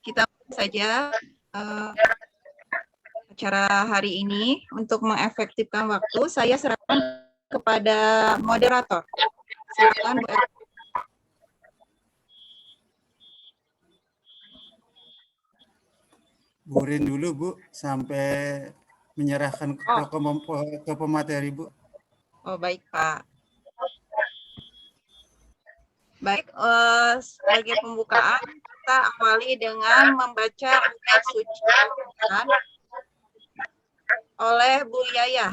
kita mulai saja acara hari ini. Untuk mengefektifkan waktu, saya serahkan kepada moderator. Silakan Bu Erna. Burin dulu Bu, sampai menyerahkan ke pemateri Bu. Oh baik Pak. Baik, sebagai pembukaan kita awali dengan membaca ayat suci Al-Quran oleh Bu Yayah.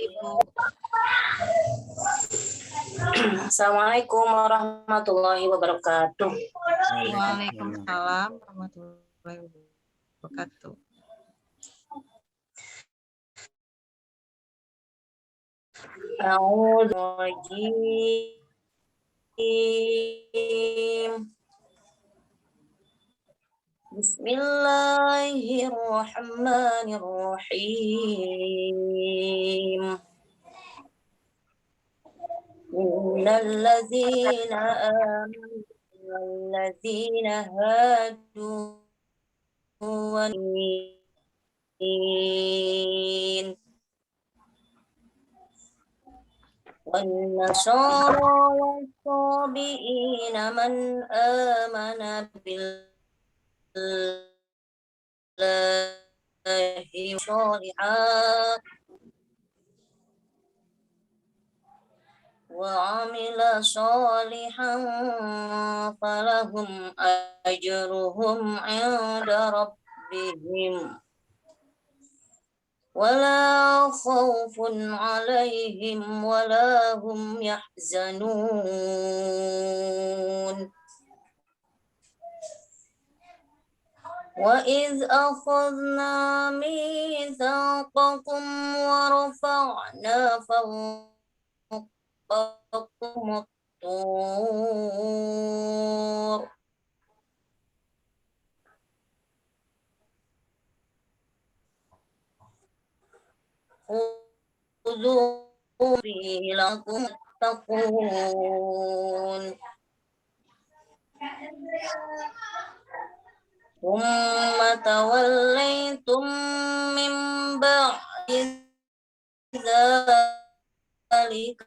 Ibu. Assalamualaikum warahmatullahi wabarakatuh. Waalaikumsalam warahmatullahi wabarakatuh. Bismillahirrahmanirrahim. Innalladzina amanu walladzina hadu والنصارى والصابئين من آمن بالله صالحات وعمل صالحا فلهم أجرهم عند ربهم ولا خوف عليهم ولا هم يحزنون وإذ أخذنا ميثاقكم ورفعنا فوقكم الطور خذوا لكم تتقون ثم توليتم من بعد ذلك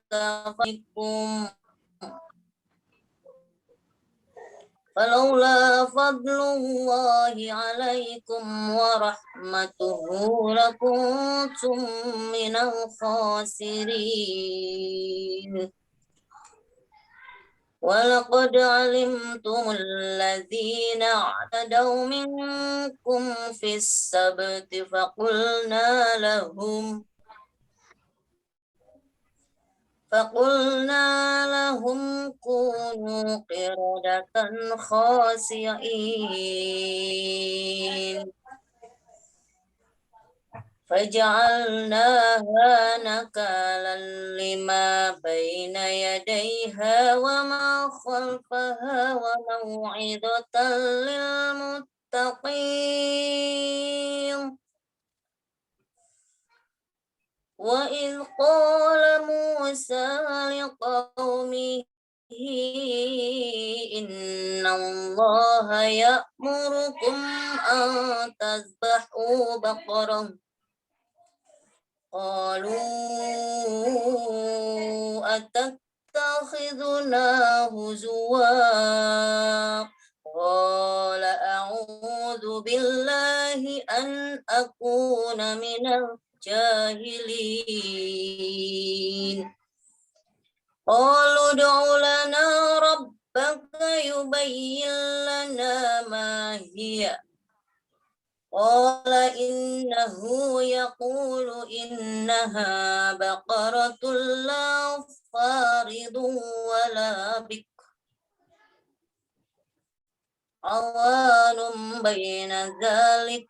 فلولا فضل الله عليكم ورحمته لكنتم من الخاسرين ولقد علمتم الذين اعتدوا منكم في السبت فقلنا لهم كونوا قردة خاسئين فجعلناها نكالا لما بين يديها وما خلفها وموعظة للمتقين وإذ قال موسى لقومه إن الله يأمركم أن تذبحوا بقرة قالوا أتتخذنا هزوا قال أعوذ بالله أن أكون من الجاهلين قالوا ادع لنا ربك يبين لنا ما هي قال إنه يقول إنها بقرة لا فارض ولا بكر عوان بين ذلك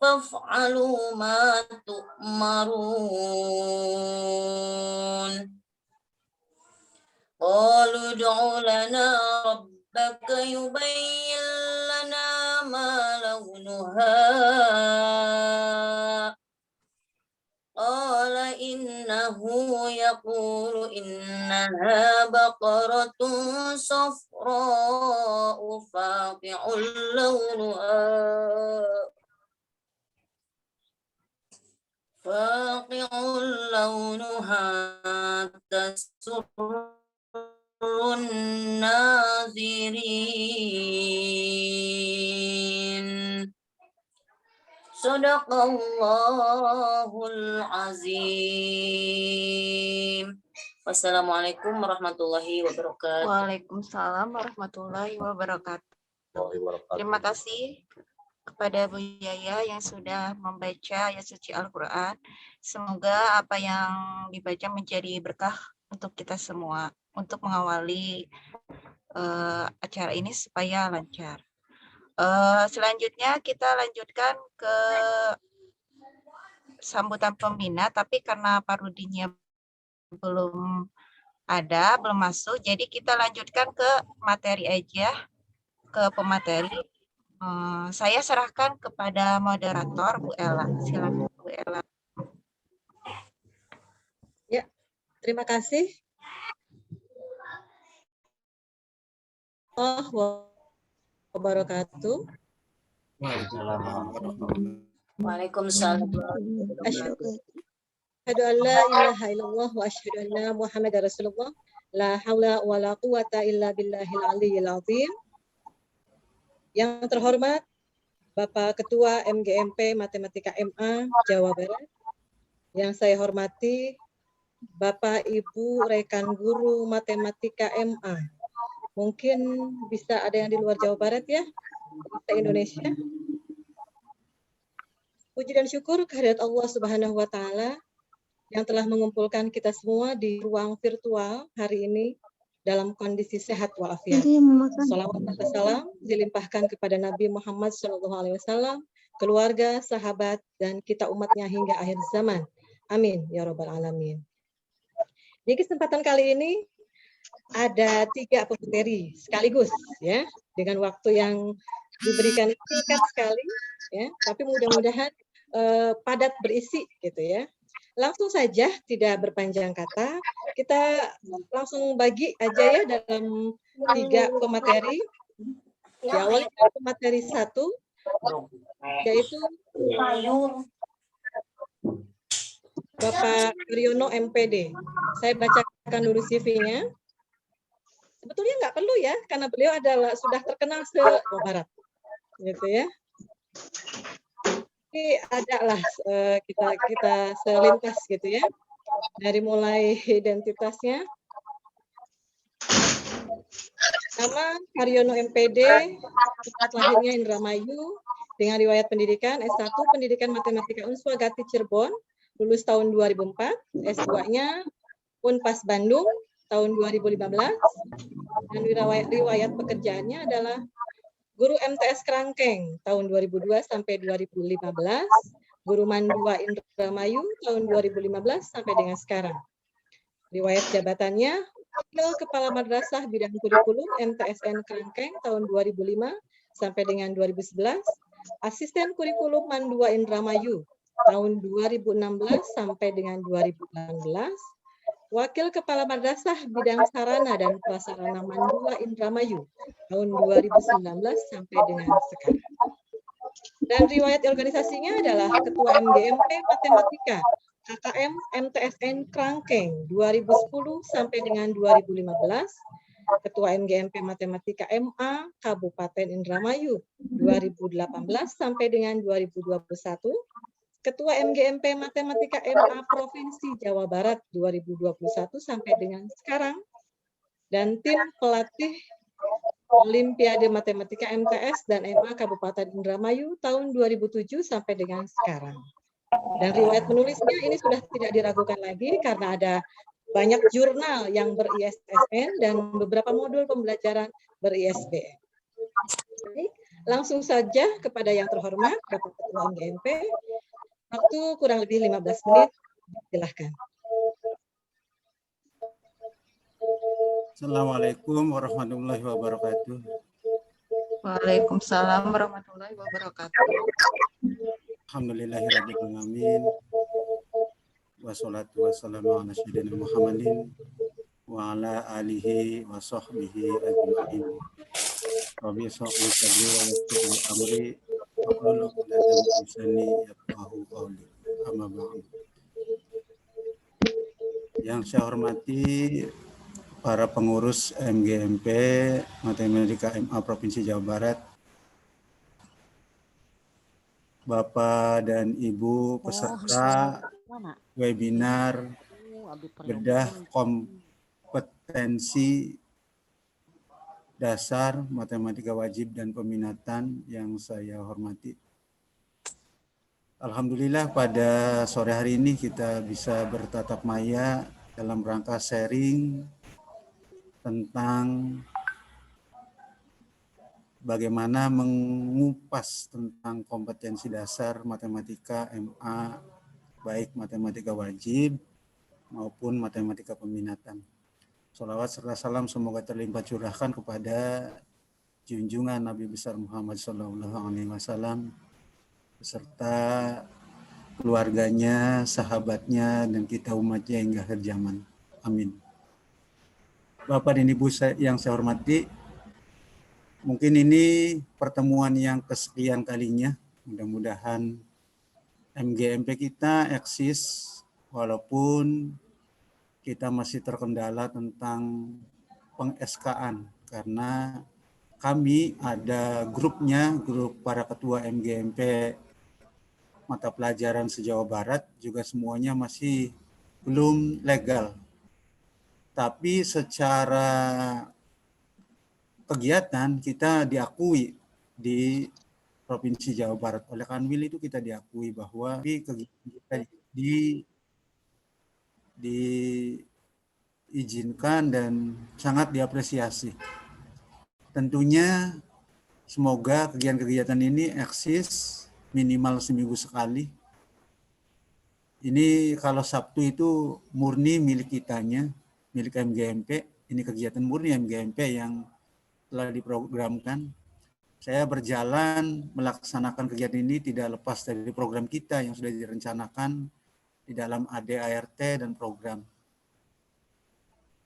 فافعلوا ما تؤمرون قالوا ادع لنا ربك يبين لنا ما لونها قال إنه يقول إنها بقرة صفراء الشعراء فاقع لونها تسر الناظرين. Sadaqallahul azim. Wassalamualaikum warahmatullahi wabarakatuh. Waalaikumsalam warahmatullahi wabarakatuh. Terima kasih kepada Bu Yaya yang sudah membaca ayat suci Al-Quran. Semoga apa yang dibaca menjadi berkah untuk kita semua, untuk mengawali acara ini supaya lancar. Selanjutnya kita lanjutkan ke sambutan pembina, tapi karena Pak Rudinya belum ada, belum masuk, jadi kita lanjutkan ke materi aja, ke pemateri. Saya serahkan kepada moderator Bu Ella. Silakan Bu Ella. Ya, terima kasih. Wabarakatuh. Waalaikumsalam. Asyhadu an la ilaha illallah wa asyhadu anna Muhammadar Rasulullah. La haula wa la quwata illa billahil aliyyil azim. Yang terhormat Bapak Ketua MGMP Matematika MA Jawa Barat. Yang saya hormati Bapak Ibu rekan guru Matematika MA. Mungkin bisa ada yang di luar Jawa Barat ya, bisa Indonesia. Puji dan syukur kehadirat Allah Subhanahu wa Ta'ala yang telah mengumpulkan kita semua di ruang virtual hari ini dalam kondisi sehat walafiat. Salawat dan salam dilimpahkan kepada Nabi Muhammad SAW, keluarga, sahabat, dan kita umatnya hingga akhir zaman. Amin ya Rabbal Alamin. Di kesempatan kali ini ada 3 pemateri sekaligus ya, dengan waktu yang diberikan singkat sekali ya, tapi mudah-mudahan padat berisi gitu ya. Langsung saja tidak berpanjang kata, kita langsung bagi aja ya dalam 3 pemateri. Diawali dengan pemateri 1 yaitu Bapak Haryono MPD. Saya bacakan dulu CV-nya. Sebetulnya nggak perlu ya, karena beliau adalah sudah terkenal se-Jawa Barat, gitu ya. Ini adalah kita selintas gitu ya, dari mulai identitasnya. Nama Haryono MPD, tempat lahirnya Indramayu, dengan riwayat pendidikan S1 Pendidikan Matematika Unswa Gati Cirebon, lulus tahun 2004, S2-nya Unpas Bandung tahun 2015, dan riwayat pekerjaannya adalah guru MTS Kerangkeng tahun 2002 sampai 2015, guru MAN 2 Indramayu tahun 2015 sampai dengan sekarang. Riwayat jabatannya Wakil Kepala Madrasah Bidang Kurikulum MTSN Kerangkeng tahun 2005 sampai dengan 2011, Asisten Kurikulum MAN 2 Indramayu tahun 2016 sampai dengan 2018, Wakil Kepala Madrasah Bidang Sarana dan Prasarana MAN 2 Indramayu tahun 2019 sampai dengan sekarang. Dan riwayat organisasinya adalah Ketua MGMP Matematika KKM MTSN Kerangkeng 2010 sampai dengan 2015, Ketua MGMP Matematika MA Kabupaten Indramayu 2018 sampai dengan 2021, Ketua MGMP Matematika MA Provinsi Jawa Barat 2021 sampai dengan sekarang, dan tim pelatih Olimpiade Matematika MTS dan MA Kabupaten Indramayu tahun 2007 sampai dengan sekarang. Dan riwayat menulisnya ini sudah tidak diragukan lagi karena ada banyak jurnal yang ber-ISSN dan beberapa modul pembelajaran ber-ISBN. Langsung saja kepada yang terhormat Bapak Ketua MGMP. Waktu kurang lebih 15 menit, silahkan. Assalamualaikum warahmatullahi wabarakatuh. Waalaikumsalam warahmatullahi wabarakatuh. Alhamdulillahirabbil alamin. Wassalatu wassalamu ala sayyidina Muhammadin wa ala alihi wa sahbihi ajma'in. Rabbi sholli sadri wa yassir li amri wahlul 'uqdatam min lisani yafqahu qawli. Amma ba'du. Yang saya hormati para pengurus MGMP Matematika MA Provinsi Jawa Barat, Bapak dan Ibu peserta webinar bedah kompetensi dasar matematika wajib dan peminatan yang saya hormati. Alhamdulillah pada sore hari ini kita bisa bertatap maya dalam rangka sharing tentang bagaimana mengupas tentang kompetensi dasar matematika MA, baik matematika wajib maupun matematika peminatan. Sholawat serta salam semoga terlimpah curahkan kepada junjungan Nabi besar Muhammad SAW beserta keluarganya, sahabatnya, dan kita umatnya hingga akhir zaman. Amin. Bapak dan Ibu yang saya hormati, mungkin ini pertemuan yang kesekian kalinya. Mudah-mudahan MGMP kita eksis walaupun kita masih terkendala tentang peng-SK-an karena kami ada grupnya, grup para ketua MGMP mata pelajaran se-Jawa Barat, juga semuanya masih belum legal. Tapi secara kegiatan kita diakui di Provinsi Jawa Barat. Oleh Kanwil itu kita diakui bahwa kegiatan kita diizinkan dan sangat diapresiasi. Tentunya semoga kegiatan-kegiatan ini eksis minimal seminggu sekali. Ini kalau Sabtu itu murni milik kitanya, milik MGMP. Ini kegiatan murni MGMP yang telah diprogramkan. Saya berjalan melaksanakan kegiatan ini tidak lepas dari program kita yang sudah direncanakan di dalam ADART dan program.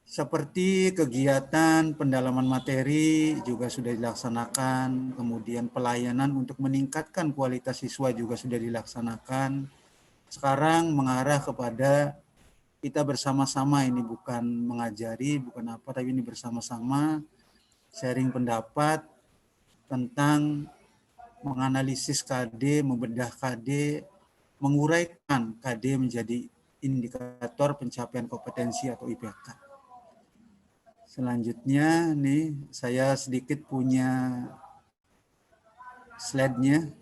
Seperti kegiatan pendalaman materi juga sudah dilaksanakan, kemudian pelayanan untuk meningkatkan kualitas siswa juga sudah dilaksanakan. Sekarang mengarah kepada kita bersama-sama, ini bukan mengajari, bukan apa, tapi ini bersama-sama sharing pendapat tentang menganalisis KD, membedah KD, menguraikan KD menjadi indikator pencapaian kompetensi atau IPK. Selanjutnya nih saya sedikit punya slide-nya.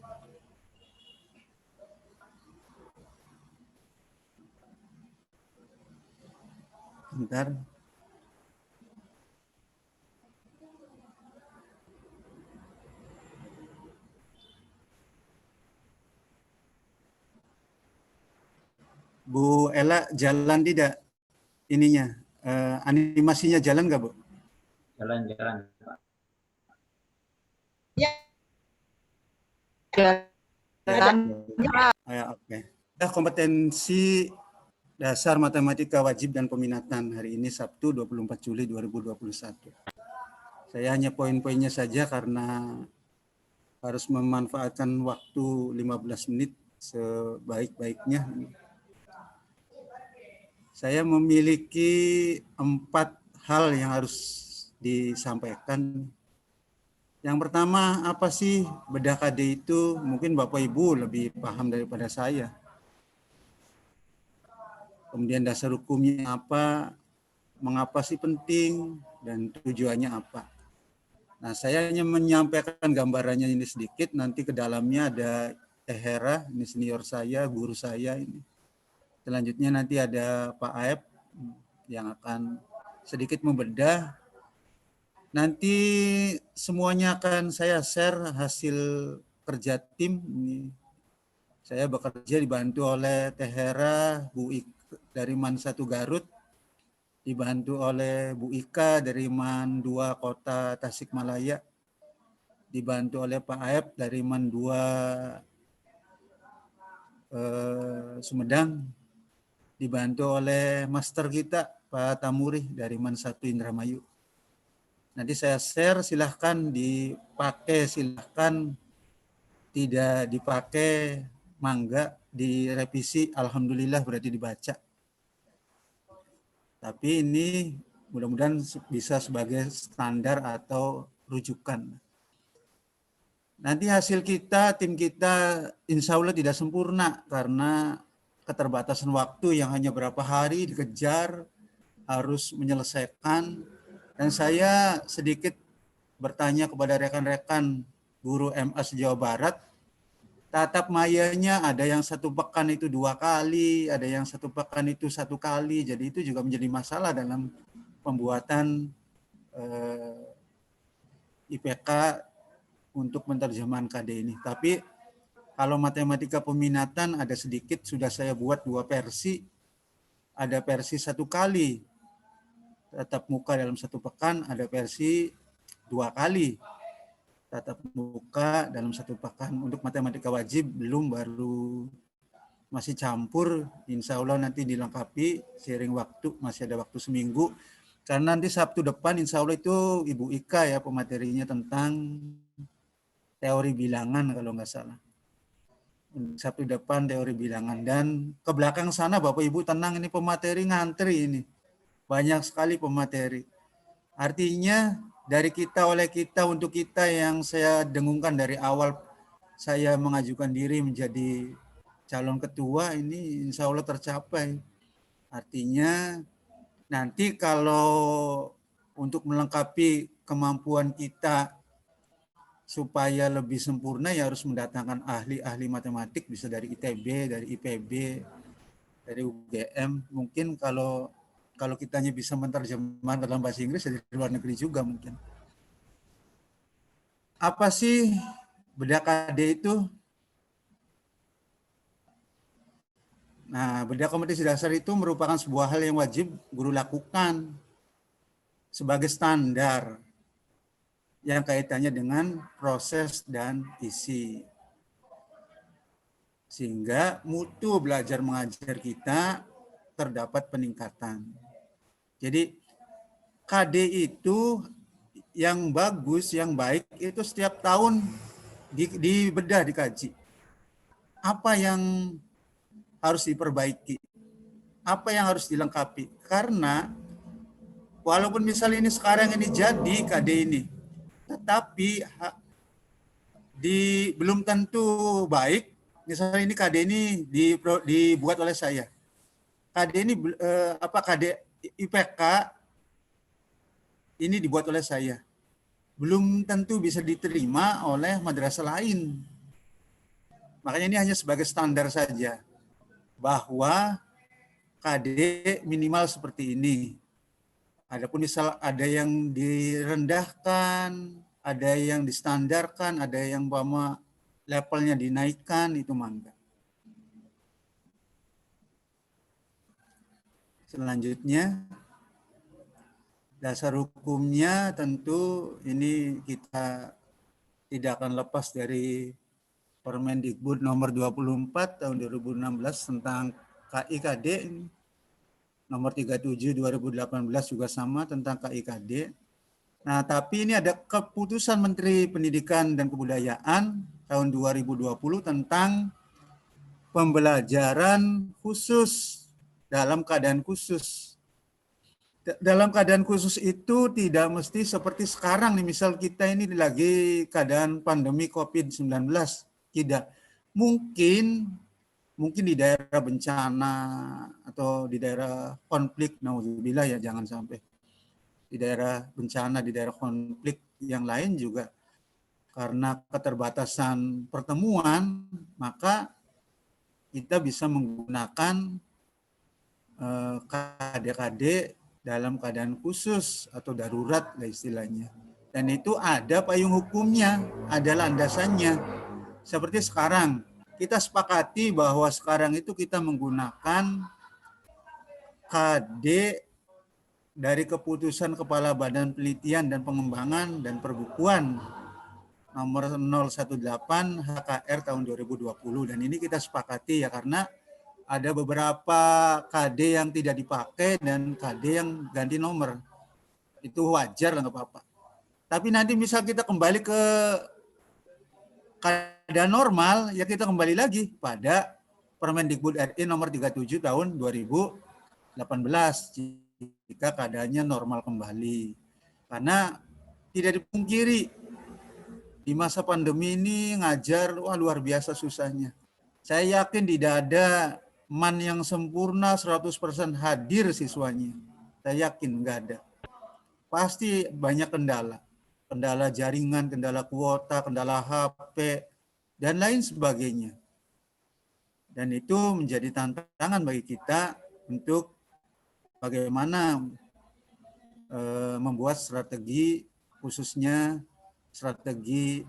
Bentar. Bu Ella, jalan tidak ininya? Animasinya jalan nggak, Bu? Jalan. Ya. Oke. Kompetensi dasar matematika wajib dan peminatan hari ini Sabtu 24 Juli 2021. Saya hanya poin-poinnya saja karena harus memanfaatkan waktu 15 menit sebaik-baiknya. Saya memiliki 4 hal yang harus disampaikan. Yang pertama, apa sih bedah KD itu? Mungkin Bapak Ibu lebih paham daripada saya. Kemudian dasar hukumnya apa, mengapa sih penting, dan tujuannya apa. Nah, saya hanya menyampaikan gambarannya ini sedikit, nanti ke dalamnya ada Teh Hera, ini senior saya, guru saya ini. Selanjutnya nanti ada Pak Aep yang akan sedikit membedah. Nanti semuanya akan saya share hasil kerja tim. Ini saya bekerja dibantu oleh Teh Hera, Bu Ika dari MAN 1 Garut, dibantu oleh Bu Ika dari MAN 2 Kota Tasikmalaya, dibantu oleh Pak Aep dari MAN 2 Sumedang, dibantu oleh master kita Pak Tamuri dari MAN 1 Indramayu. Nanti saya share, silahkan dipakai, silahkan tidak dipakai, mangga, direvisi, alhamdulillah berarti dibaca. Tapi ini mudah-mudahan bisa sebagai standar atau rujukan. Nanti hasil kita, tim kita insya Allah tidak sempurna karena keterbatasan waktu yang hanya berapa hari dikejar, harus menyelesaikan. Dan saya sedikit bertanya kepada rekan-rekan guru MAS Jawa Barat, tatap mayanya ada yang 1 pekan itu 2 kali, ada yang 1 pekan itu 1 kali, jadi itu juga menjadi masalah dalam pembuatan IPK untuk menerjemahkan KD ini. Tapi kalau matematika peminatan ada sedikit, sudah saya buat 2 versi, ada versi 1 kali tatap muka dalam 1 pekan, ada versi 2 kali tatap muka dalam 1 pekan. Untuk matematika wajib belum, baru masih campur, insya Allah nanti dilengkapi seiring waktu, masih ada waktu seminggu. Karena nanti Sabtu depan insya Allah itu Ibu Ika ya pematerinya tentang teori bilangan kalau nggak salah. Sabtu depan teori bilangan, dan ke belakang sana Bapak Ibu tenang, ini pemateri ngantri ini. Banyak sekali pemateri. Artinya dari kita, oleh kita, untuk kita yang saya dengungkan dari awal saya mengajukan diri menjadi calon ketua, ini insya Allah tercapai. Artinya nanti kalau untuk melengkapi kemampuan kita supaya lebih sempurna ya harus mendatangkan ahli-ahli matematik, bisa dari ITB, dari IPB, dari UGM. Mungkin kalau kitanya bisa menerjemahkan dalam bahasa Inggris dari luar negeri juga mungkin. Apa sih bedah KD itu? Nah, bedah kompetisi dasar itu merupakan sebuah hal yang wajib guru lakukan sebagai standar yang kaitannya dengan proses dan isi. Sehingga mutu belajar mengajar kita terdapat peningkatan. Jadi KD itu yang bagus, yang baik itu setiap tahun dibedah, dikaji. Apa yang harus diperbaiki? Apa yang harus dilengkapi? Karena walaupun misalnya ini sekarang ini jadi KD ini, tetapi belum tentu baik. Misalnya ini KD ini dibuat oleh saya. KD ini KD IPK ini dibuat oleh saya. Belum tentu bisa diterima oleh madrasah lain. Makanya ini hanya sebagai standar saja bahwa KD minimal seperti ini. Adapun misal ada yang direndahkan, ada yang distandarkan, ada yang levelnya dinaikkan, itu mangga. Selanjutnya, dasar hukumnya tentu ini kita tidak akan lepas dari Permendikbud nomor 24 tahun 2016 tentang KIKD, nomor 37 2018 juga sama tentang KIKD. Nah, tapi ini ada keputusan Menteri Pendidikan dan Kebudayaan tahun 2020 tentang pembelajaran khusus dalam keadaan khusus. Dalam keadaan khusus itu tidak mesti seperti sekarang nih, misal kita ini lagi keadaan pandemi COVID-19, tidak. Mungkin di daerah bencana atau di daerah konflik, naudzubillah ya, jangan sampai. Di daerah bencana, di daerah konflik yang lain juga karena keterbatasan pertemuan, maka kita bisa menggunakan KD-KD dalam keadaan khusus atau darurat lah istilahnya. Dan itu ada payung hukumnya, ada landasannya. Seperti sekarang, kita sepakati bahwa sekarang itu kita menggunakan KD dari keputusan Kepala Badan Penelitian dan Pengembangan dan Perbukuan nomor 018 HKR tahun 2020. Dan ini kita sepakati ya karena ada beberapa KD yang tidak dipakai dan KD yang ganti nomor. Itu wajar lah, nggak apa-apa. Tapi nanti misal kita kembali ke keadaan normal, ya kita kembali lagi pada Permendikbud RI nomor 37 tahun 2018 jika keadaannya normal kembali. Karena tidak dipungkiri di masa pandemi ini ngajar luar biasa susahnya. Saya yakin tidak ada MAN yang sempurna 100% hadir siswanya. Saya yakin enggak ada. Pasti banyak kendala. Kendala jaringan, kendala kuota, kendala HP, dan lain sebagainya. Dan itu menjadi tantangan bagi kita untuk bagaimana membuat strategi, khususnya strategi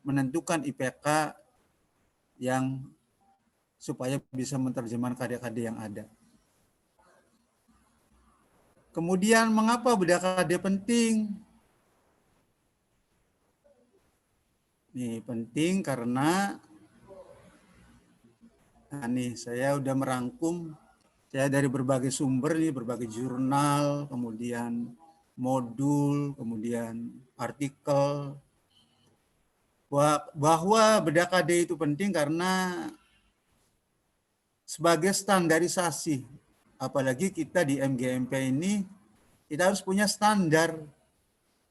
menentukan IPK yang supaya bisa menerjemahkan KD-KD yang ada. Kemudian mengapa bedah KD penting? Ini penting karena saya udah merangkum saya dari berbagai sumber nih, berbagai jurnal, kemudian modul, kemudian artikel, bahwa bedah KD itu penting karena sebagai standarisasi, apalagi kita di MGMP ini, kita harus punya standar.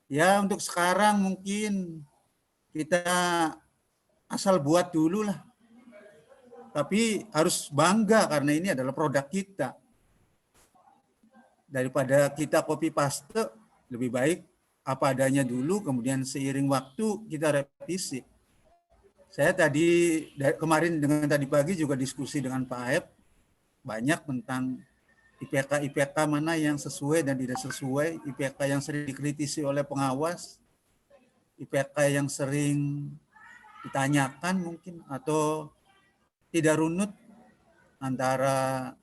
Ya untuk sekarang mungkin kita asal buat dulu lah. Tapi harus bangga karena ini adalah produk kita. Daripada kita copy paste, lebih baik apa adanya dulu, kemudian seiring waktu kita revisi. Saya kemarin dengan tadi pagi juga diskusi dengan Pak Aep, banyak tentang IPK mana yang sesuai dan tidak sesuai, IPK yang sering dikritisi oleh pengawas, IPK yang sering ditanyakan mungkin, atau tidak runut antara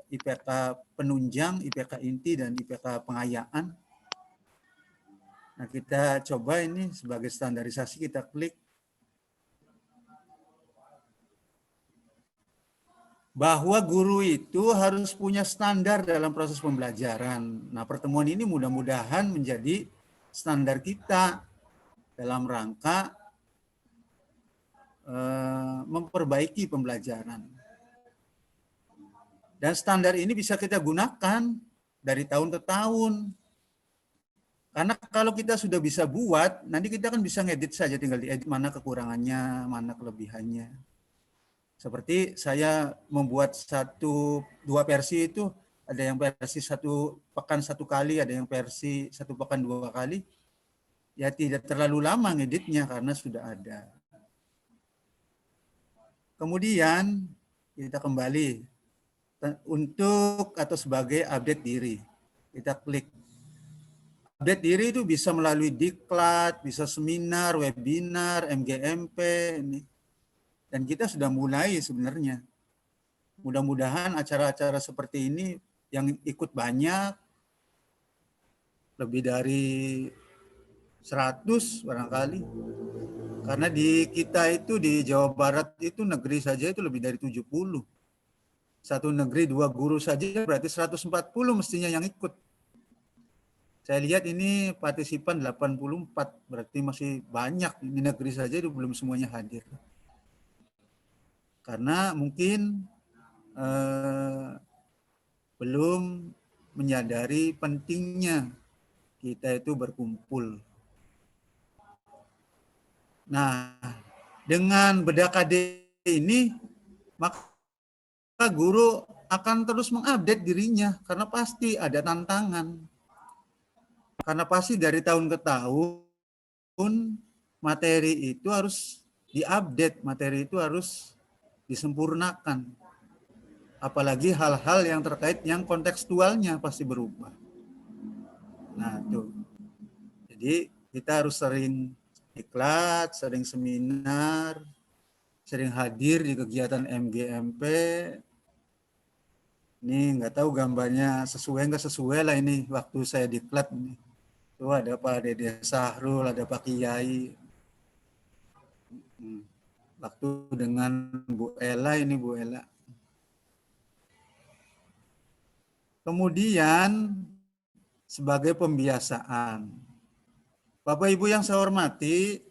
IPK penunjang, IPK inti, dan IPK pengayaan. Nah, kita coba ini sebagai standarisasi, kita klik. Bahwa guru itu harus punya standar dalam proses pembelajaran. Nah, pertemuan ini mudah-mudahan menjadi standar kita dalam rangka memperbaiki pembelajaran. Dan standar ini bisa kita gunakan dari tahun ke tahun. Karena kalau kita sudah bisa buat, nanti kita kan bisa ngedit saja, tinggal diedit mana kekurangannya, mana kelebihannya. Seperti saya membuat 2 versi itu, ada yang versi 1 pekan 1 kali, ada yang versi 1 pekan 2 kali. Ya tidak terlalu lama ngeditnya karena sudah ada. Kemudian kita kembali untuk atau sebagai update diri. Kita klik. Update diri itu bisa melalui diklat, bisa seminar, webinar, MGMP. Dan kita sudah mulai sebenarnya. Mudah-mudahan acara-acara seperti ini yang ikut banyak, lebih dari 100 barangkali. Karena di kita itu di Jawa Barat itu negeri saja itu lebih dari 70. Satu negeri 2 guru saja berarti 140 mestinya yang ikut. Saya lihat ini partisipan 84, berarti masih banyak. Di negeri saja itu belum semuanya hadir. Karena mungkin belum menyadari pentingnya kita itu berkumpul. Nah, dengan bedah KD ini, maka guru akan terus mengupdate dirinya karena pasti ada tantangan. Karena pasti dari tahun ke tahun materi itu harus diupdate, materi itu harus disempurnakan. Apalagi hal-hal yang terkait yang kontekstualnya pasti berubah. Nah, itu. Jadi kita harus sering diklat, sering seminar, sering hadir di kegiatan MGMP. Ini nggak tahu gambarnya sesuai nggak sesuai lah ini waktu saya diklat. Tuh ada Pak Dede Sahrul, ada Pak Kiai. waktu dengan Bu Ella ini, Bu Ella. Kemudian sebagai pembiasaan, Bapak Ibu yang saya hormati,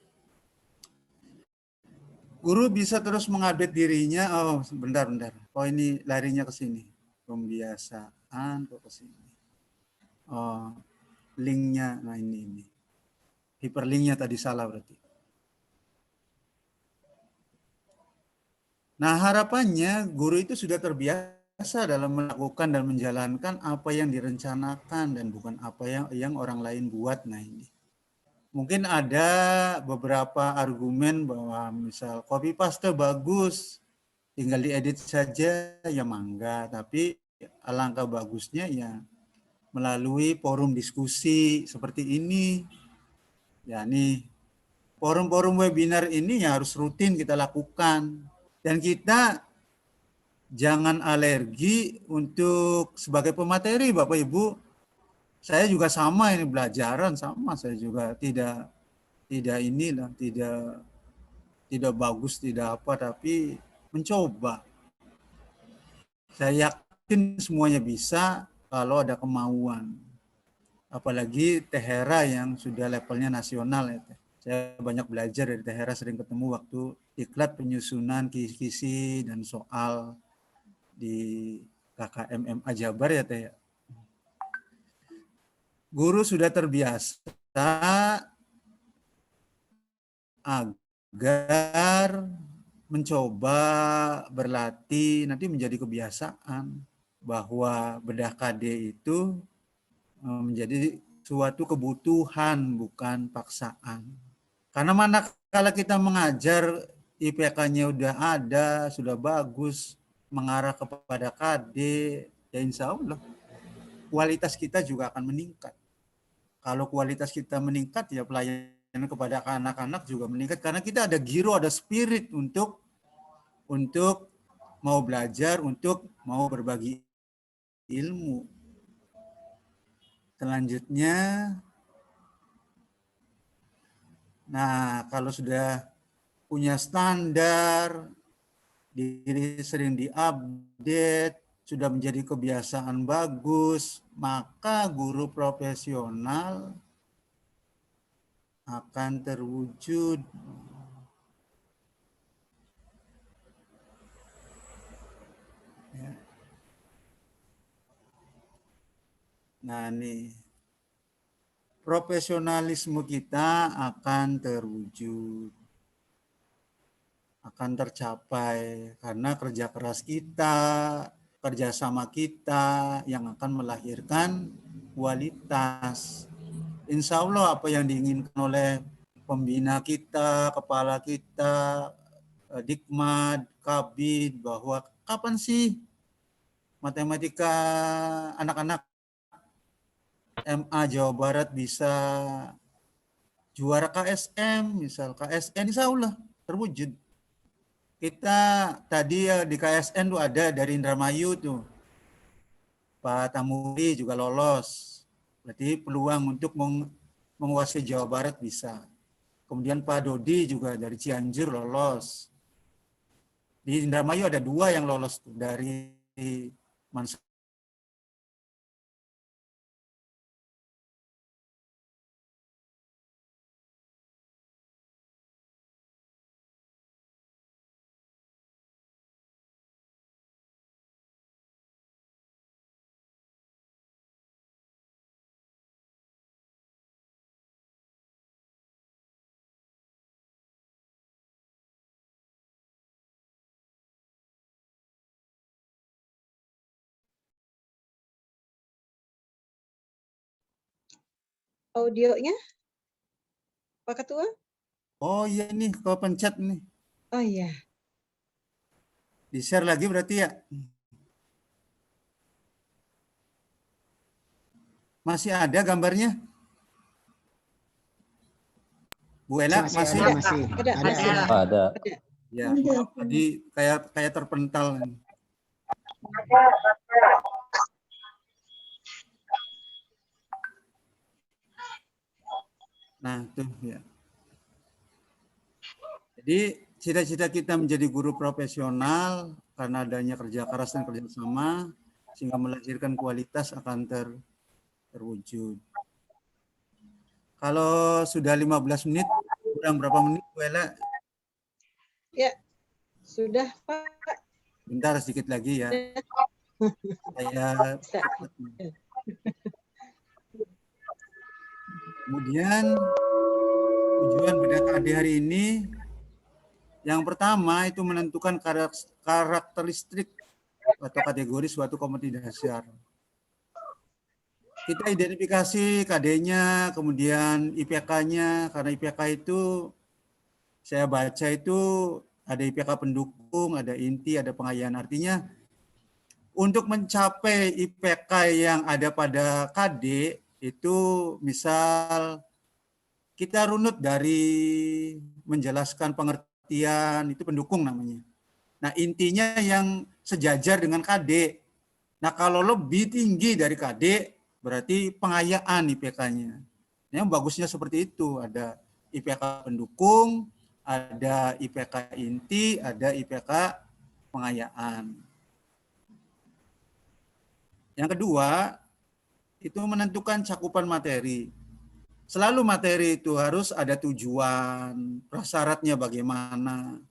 guru bisa terus mengupdate dirinya. Oh, bentar. Oh, ini larinya ke sini. Pembiasaan kok ke sini. Oh, linknya, nah ini. Hyperlinknya tadi salah berarti. Nah, harapannya guru itu sudah terbiasa dalam melakukan dan menjalankan apa yang direncanakan dan bukan apa yang orang lain buat. Nah, ini. Mungkin ada beberapa argumen bahwa misal copy paste bagus, tinggal diedit saja ya mangga, tapi alangkah bagusnya ya melalui forum diskusi seperti ini. Ya nih, forum-forum webinar ini ya harus rutin kita lakukan. Dan kita jangan alergi untuk sebagai pemateri, Bapak Ibu. Saya juga sama ini belajaran sama, saya juga tidak bagus, tidak apa, tapi mencoba. Saya yakin semuanya bisa kalau ada kemauan. Apalagi Tehera yang sudah levelnya nasional ya. Saya banyak belajar dari Tehera, sering ketemu waktu diklat penyusunan kisi-kisi dan soal di KKM MA Jabar ya Teh. Guru sudah terbiasa agar mencoba berlatih nanti menjadi kebiasaan bahwa bedah KD itu menjadi suatu kebutuhan bukan paksaan. Karena manakala kita mengajar IPK-nya udah ada, sudah bagus, mengarah kepada KD, ya insya Allah kualitas kita juga akan meningkat. Kalau kualitas kita meningkat, ya pelayanan kepada anak-anak juga meningkat. Karena kita ada giro, ada spirit untuk mau belajar, untuk mau berbagi ilmu. Selanjutnya, nah kalau sudah punya standar, diri sering diupdate, sudah menjadi kebiasaan bagus, maka guru profesional akan terwujud. Ya. Nah nih, profesionalisme kita akan terwujud, akan tercapai karena kerja keras kita, kerjasama kita yang akan melahirkan kualitas. Insya Allah apa yang diinginkan oleh pembina kita, kepala kita, Dikmad, Kabid, bahwa kapan sih matematika anak-anak MA Jawa Barat bisa juara KSM, misal KSN, insya Allah terwujud. Kita tadi di KSN tuh ada dari Indramayu tuh, Pak Tamuri juga lolos. Berarti peluang untuk menguasai Jawa Barat bisa. Kemudian Pak Dodi juga dari Cianjur lolos. Di Indramayu ada 2 yang lolos tuh, dari Mansur. Audionya, Pak Ketua? Oh iya nih, kau pencet nih. Oh iya. Di-share lagi berarti ya? Masih ada gambarnya? Bu Ella masih? Ada. Ya, jadi kayak terpental. Nah, tuh ya. Jadi cita-cita kita menjadi guru profesional karena adanya kerja keras dan kerjasama sehingga melahirkan kualitas akan terwujud. Kalau sudah 15 menit, kurang berapa menit, Bu Ella? Ya, sudah Pak. Bentar sedikit lagi ya. Saya Bisa. kemudian tujuan bedah KD hari ini yang pertama itu menentukan karakteristik atau kategori suatu kompetensi dasar. Kita identifikasi KD-nya, kemudian IPK-nya, karena IPK itu saya baca itu ada IPK pendukung, ada inti, ada pengayaan. Artinya untuk mencapai IPK yang ada pada KD itu misal kita runut dari menjelaskan pengertian, itu pendukung namanya. Nah intinya yang sejajar dengan KD. Nah kalau lebih tinggi dari KD berarti pengayaan IPK-nya. Yang bagusnya seperti itu, ada IPK pendukung, ada IPK inti, ada IPK pengayaan. Yang kedua, itu menentukan cakupan materi. Selalu materi itu harus ada tujuan, prasyaratnya bagaimana,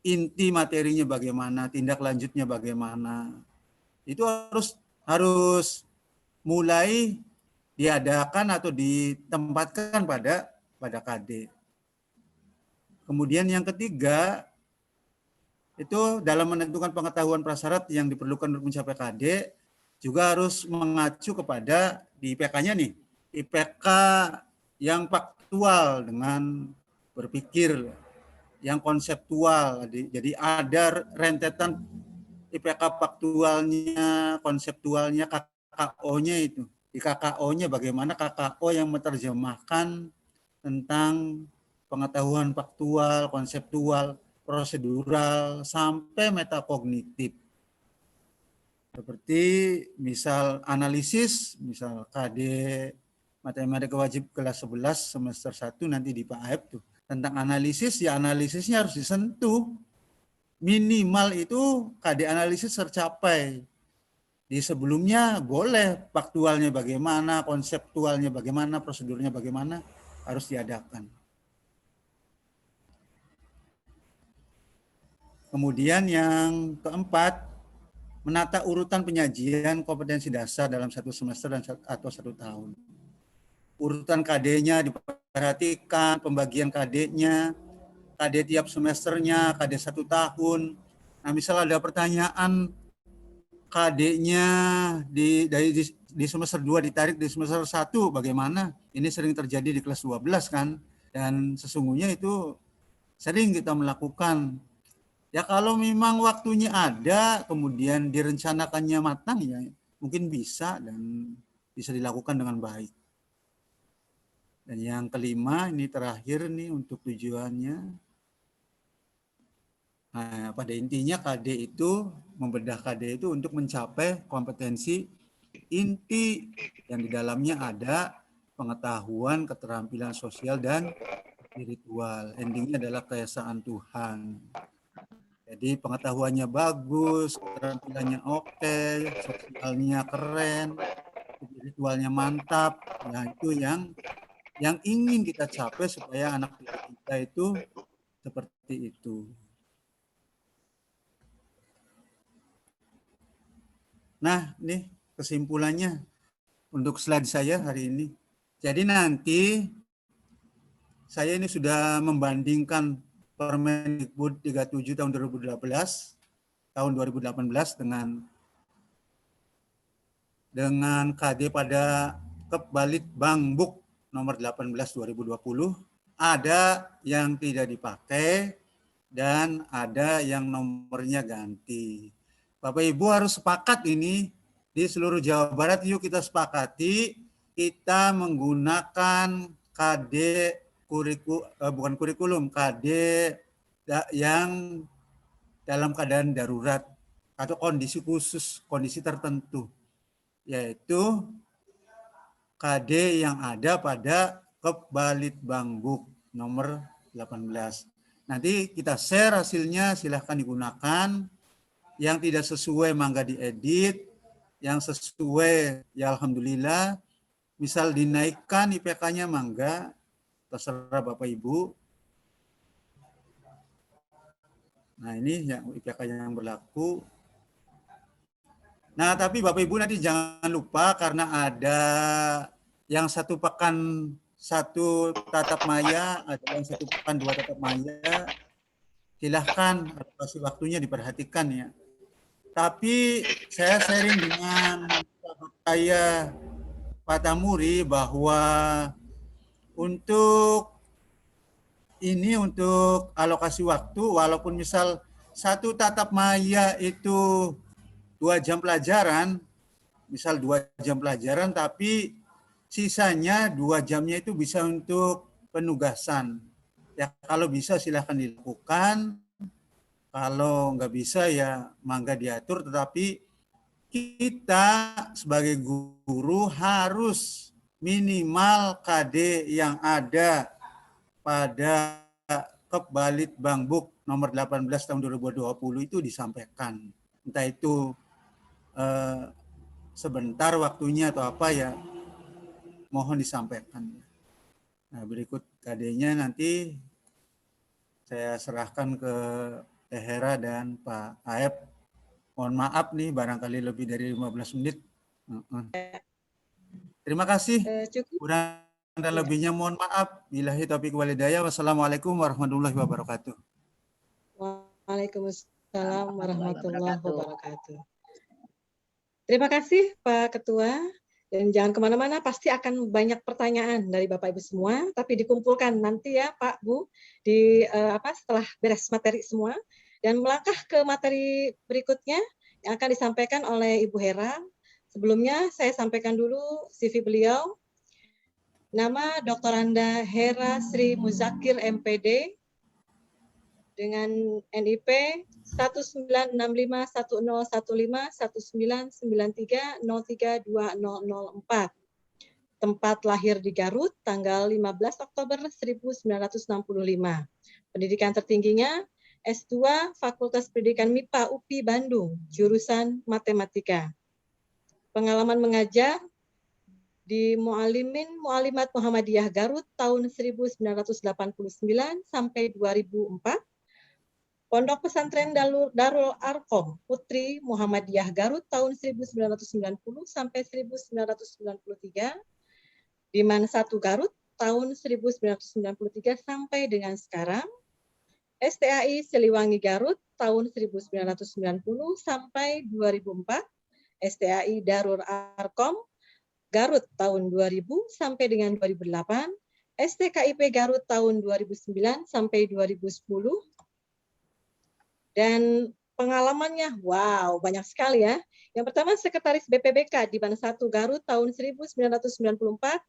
inti materinya bagaimana, tindak lanjutnya bagaimana. Itu harus mulai diadakan atau ditempatkan pada KD. Kemudian yang ketiga, itu dalam menentukan pengetahuan prasyarat yang diperlukan untuk mencapai KD, juga harus mengacu kepada di IPK-nya nih, IPK yang faktual dengan berpikir, yang konseptual. Jadi ada rentetan IPK faktualnya, konseptualnya, KKO-nya itu. Di KKO-nya bagaimana KKO yang menerjemahkan tentang pengetahuan faktual, konseptual, prosedural, sampai metakognitif. Seperti misal analisis, misal KD Matematika Wajib kelas 11 semester 1 nanti di Pak Aib tuh. Tentang analisis, ya analisisnya harus disentuh. Minimal itu KD analisis tercapai. Di sebelumnya boleh faktualnya bagaimana, konseptualnya bagaimana, prosedurnya bagaimana, harus diadakan. Kemudian yang keempat, menata urutan penyajian kompetensi dasar dalam satu semester atau 1 tahun. Urutan KD-nya diperhatikan, pembagian KD-nya, KD tiap semesternya, KD 1 tahun. Nah, misal ada pertanyaan KD-nya di semester 2 ditarik di semester 1 bagaimana? Ini sering terjadi di kelas 12 kan. Dan sesungguhnya itu sering kita melakukan. Ya kalau memang waktunya ada, kemudian direncanakannya matang, ya mungkin bisa dan bisa dilakukan dengan baik. Dan yang kelima, ini terakhir nih untuk tujuannya. Nah, pada intinya KD itu, membedah KD itu untuk mencapai kompetensi inti yang di dalamnya ada pengetahuan, keterampilan sosial, dan spiritual. Endingnya adalah keesaan Tuhan. Jadi pengetahuannya bagus, keterampilannya oke, sosialnya keren, spiritualnya mantap. Nah itu yang ingin kita capai supaya anak kita itu seperti itu. Nah, ini kesimpulannya untuk slide saya hari ini. Jadi nanti saya ini sudah membandingkan Permendikbud 37 tahun 2018 dengan KD pada KepbalitbangBuk nomor 18 2020. Ada yang tidak dipakai dan ada yang nomornya ganti. Bapak Ibu harus sepakat ini di seluruh Jawa Barat. Yuk kita sepakati kita menggunakan KD bukan kurikulum, KD yang dalam keadaan darurat atau kondisi khusus, kondisi tertentu, yaitu KD yang ada pada KepbalitbangBuk nomor 18. Nanti kita share hasilnya, silahkan digunakan. Yang tidak sesuai mangga diedit, yang sesuai ya alhamdulillah. Misal dinaikkan IPK-nya mangga, terserah Bapak Ibu. Nah ini yang IPK yang berlaku. Nah tapi Bapak Ibu nanti jangan lupa karena ada yang 1 pekan 1 tatap maya, ada yang 1 pekan 2 tatap maya. Silahkan alokasi waktunya diperhatikan ya. Tapi saya sharing dengan sahabat saya Pak Tamuri bahwa untuk alokasi waktu, walaupun misal 1 tatap maya itu 2 jam pelajaran, misal 2 jam pelajaran, tapi sisanya 2 jamnya itu bisa untuk penugasan. Ya kalau bisa silahkan dilakukan, kalau nggak bisa ya mangga diatur, tetapi kita sebagai guru harus minimal KD yang ada pada Kepbalitbangbook nomor 18 tahun 2020 itu disampaikan. Entah itu sebentar waktunya atau apa ya, mohon disampaikan. Nah berikut KD-nya nanti saya serahkan ke Teh Hera dan Pak Aep. Mohon maaf nih barangkali lebih dari 15 menit. Terima kasih. Cukup. Kurang dan lebihnya mohon maaf. Billahi taufiq wal hidayah. Wassalamualaikum warahmatullahi wabarakatuh. Waalaikumsalam warahmatullahi wabarakatuh. Terima kasih Pak Ketua. Dan jangan kemana-mana, pasti akan banyak pertanyaan dari Bapak Ibu semua, tapi dikumpulkan nanti ya Pak Bu setelah beres materi semua. Dan melangkah ke materi berikutnya yang akan disampaikan oleh Ibu Hera. Sebelumnya saya sampaikan dulu CV beliau. Nama Dr. Anda Hera Sri Muzakir MPD dengan NIP 199510151993032004. Tempat lahir di Garut, tanggal 15 Oktober 1965. Pendidikan tertingginya S2 Fakultas Pendidikan MIPA UPI Bandung, jurusan Matematika. Pengalaman mengajar di Mu'alimat Muhammadiyah Garut tahun 1989 sampai 2004. Pondok Pesantren Darul Arqam Putri Muhammadiyah Garut tahun 1990 sampai 1993. Di Man 1 Garut tahun 1993 sampai dengan sekarang. STAI Siliwangi Garut tahun 1990 sampai 2004. STAI Darul Arqam Garut tahun 2000 sampai dengan 2008. STKIP Garut tahun 2009 sampai 2010. Dan pengalamannya, wow, banyak sekali ya. Yang pertama, Sekretaris BPBK di Man 1 Garut tahun 1994,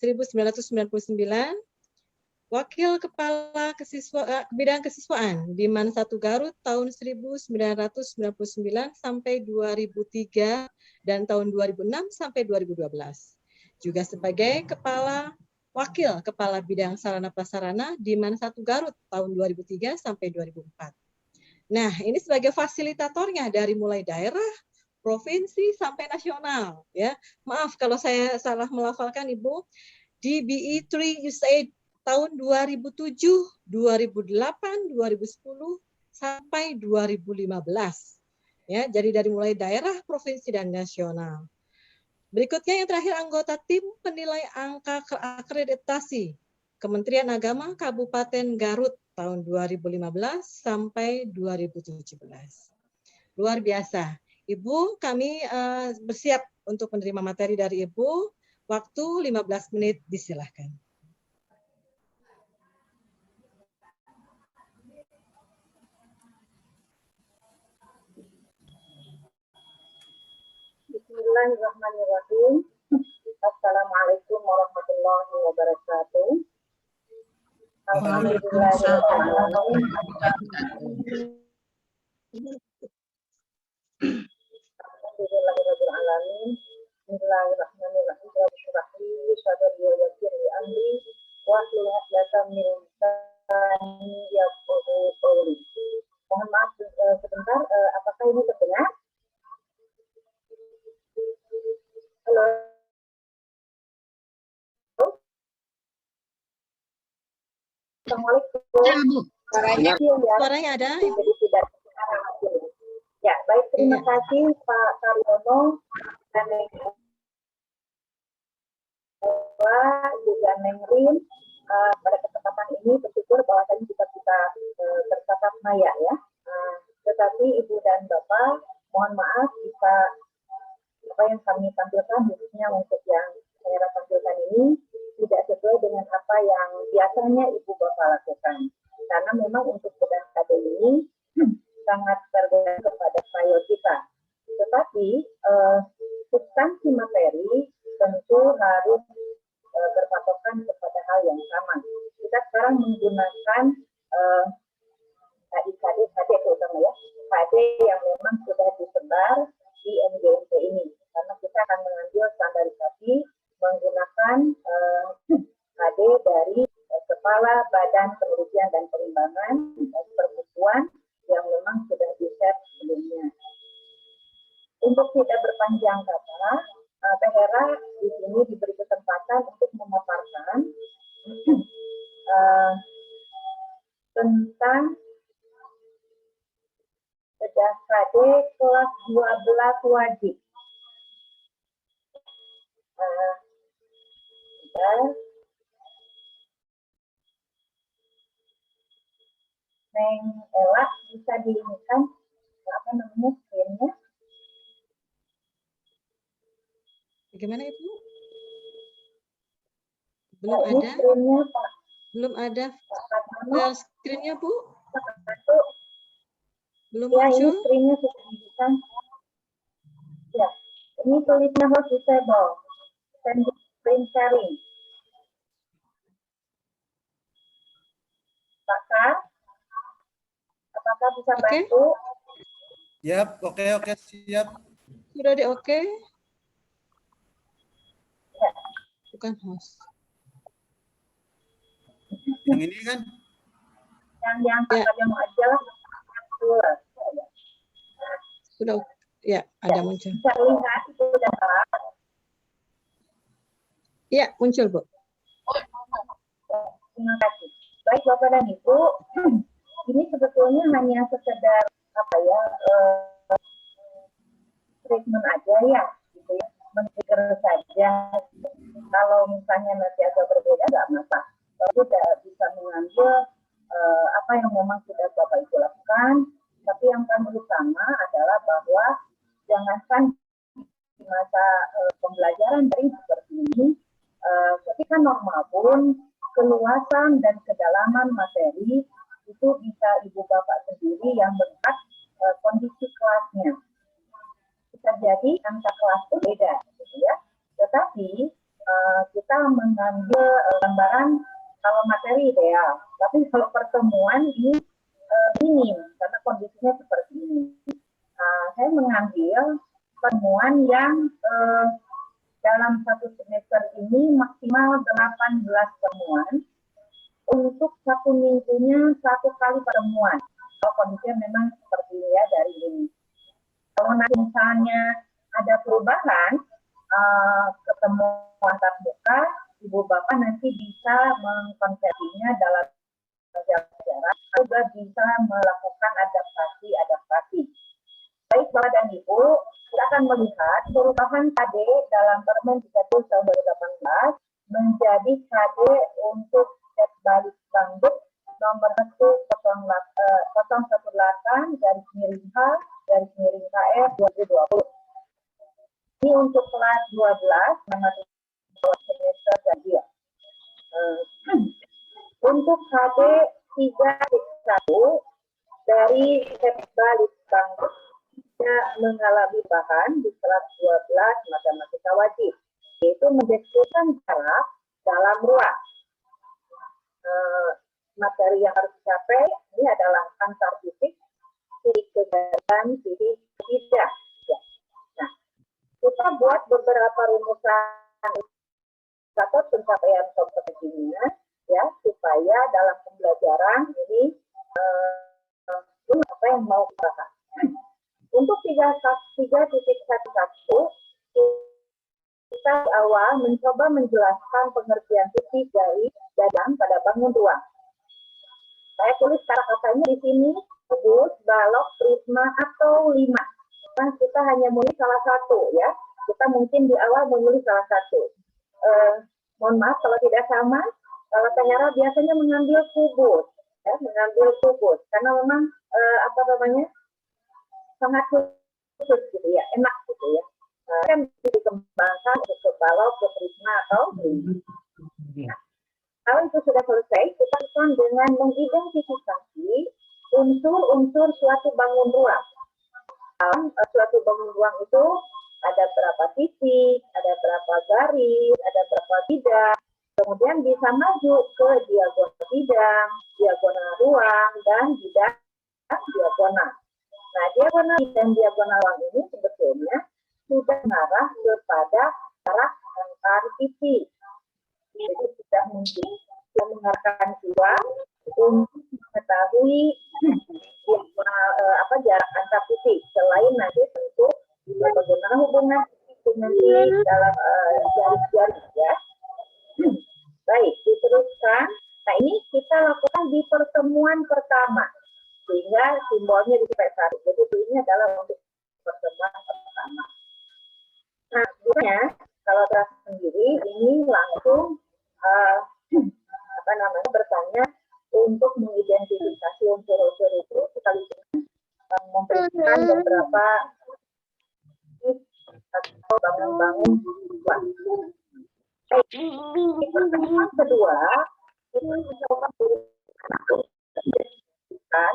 1999. Wakil Kepala Bidang Kesiswaan di Man 1 Garut tahun 1999 sampai 2003 dan tahun 2006 sampai 2012. Juga sebagai Wakil Kepala Bidang Sarana Prasarana di Man 1 Garut tahun 2003 sampai 2004. Nah, ini sebagai fasilitatornya dari mulai daerah, provinsi sampai nasional ya. Maaf kalau saya salah melafalkan Ibu. Di BE3 USAID tahun 2007, 2008, 2010 sampai 2015. Ya, jadi dari mulai daerah, provinsi dan nasional. Berikutnya yang terakhir anggota tim penilai angka akreditasi Kementerian Agama Kabupaten Garut tahun 2015 sampai 2017. Luar biasa. Ibu, kami bersiap untuk menerima materi dari Ibu. Waktu 15 menit, disilahkan. Bismillahirrahmanirrahim. Assalamualaikum warahmatullahi wabarakatuh. Alhamdulillahirrahmanirrahim. Alhamdulillahirrahmanirrahim. Bismillahirrahmanirrahim. Bismillahirrahmanirrahim. Sadari wa yassir li amri wa hlul 'uqdatam min lisani yafqahu Assalamualaikum. Suaranya Iya, ya. Suaranya ada, Ibu? Jadi tidak ya, baik, terima Iya. kasih Pak Karyono dan juga Neng Rin. Pada kesempatan ini bersyukur bahwa tadi kita bisa bertatap maya ya. Tetapi Ibu dan Bapak, mohon maaf jika apa yang kami tampilkan khususnya untuk yang saya tampilkan ini tidak sesuai dengan apa yang biasanya Ibu Bapak lakukan. Karena memang untuk bedah KD ini sangat tergantung kepada style kita. Tetapi substansi materi tentu harus berpatokan kepada hal yang sama. Kita sekarang menggunakan KD terutama ya, KD yang memang sudah disebar di MGMP ini. Karena kita akan mengambil standarisasi menggunakan KD dari Kepala Badan Penelitian dan Pengembangan Perbukuan yang memang sudah di-share sebelumnya. Untuk tidak berpanjang kata, Teh Hera di sini diberi kesempatan untuk memaparkan tentang bedah KD kelas 12 wajib. Neng Ella bisa diinginkan apa namanya screen-nya? Bagaimana Ibu? Belum Ini ada? screen-nya Pak Belum ada Nano. screen-nya, Bu? Satu. Belum Ya, ini muncul? screen-nya sudah dibuka. Ya, ini tulisnya host disable. Screen sharing. Pak Kar, apakah bisa Oke. bantu? Siap, oke, siap. Sudah di oke? Ya. Bukan host. Yang ini kan? Yang Pak Ya. Karyono aja lah. Sudah, ya, ada muncul. Bisa lihat itu sudah salah. Ya, muncul, Bu. Terima kasih. Baik Bapak dan Ibu, ini sebetulnya hanya sekedar apa ya, treatment aja ya, gitu ya, men-trigger saja. Kalau misalnya nanti agak berbeda nggak masalah. Kalau tidak bisa mengambil apa yang memang sudah Bapak Ibu lakukan, tapi yang kami utama adalah bahwa jangankan di masa pembelajaran dari seperti ini, ketika normal pun keluasan dan kedalaman materi itu bisa Ibu Bapak sendiri yang melihat kondisi kelasnya. Bisa jadi angka kelas itu beda, gitu ya. Tetapi kita mengambil gambaran kalau materi ideal, tapi kalau pertemuan ini minim karena kondisinya seperti ini. Saya mengambil pertemuan yang dalam satu semester ini maksimal 18 pertemuan untuk satu minggunya satu kali pertemuan. Kalau kondisinya memang seperti ini ya dari ini. Kalau nanti misalnya ada perubahan, ketemu tatap muka, Ibu Bapak nanti bisa mengkonversinya dalam jarak, juga bisa melakukan adaptasi. Baik Bapak dan Ibu, kita akan melihat perubahan KD dalam Permen 30 tahun 2018 menjadi KD untuk set balik Bangdut nomor 018/KF 2020. Ini untuk kelas 12 semester dan dia. Untuk KD 3.1 dari set balik Bangdut tidak mengalami bahan di kelas 12 matematika wajib, yaitu mendeskripsikan jarak dalam ruang. Materi yang harus dicapai ini adalah antar titik kegiatan, titik tidak. Nah, kita buat beberapa rumusan atau pencapaian kompetensinya, ya, supaya dalam pembelajaran ini apa yang mau kita bahas. Untuk 3.11 kita di awal mencoba menjelaskan pengertian titik dari dalam pada bangun ruang. Saya tulis kata-katanya di sini, kubus, balok, prisma, atau 5. Nah, kita hanya menulis salah satu ya. Kita mungkin di awal menulis salah satu. Mohon maaf kalau tidak sama. Kalau Teh Hera biasanya mengambil kubus, ya, mengambil kubus, karena memang sangat khusus gitu ya, enak gitu ya. Kan dikembangkan untuk ke balok, ke prisma atau nah, kalau itu sudah selesai, kita akan dengan mengidentifikasi unsur-unsur suatu bangun ruang. Dalam suatu bangun ruang itu ada berapa titik, ada berapa garis, ada berapa bidang. Kemudian bisa maju ke diagonal bidang, diagonal ruang, dan bidang diagonal. Nah, diagonal dan diagonal ruang ini sebetulnya sudah mengarah kepada jarak antar titik. Jadi sudah mungkin mengarahkan ruang untuk mengetahui jarak antar titik. Selain nanti tentu bagaimana hubungan nanti dalam garis-garis ya. Baik, diteruskan. Nah, ini kita lakukan di pertemuan pertama. Sehingga simbolnya disebut satu. Jadi ini adalah untuk pertemuan pertama. Nah, biasanya kalau terasa sendiri ini langsung bertanya untuk mengidentifikasi unsur-unsur itu sekaligus memberikan beberapa atau bangun-bangun pertemuan kedua itu mencoba memberikan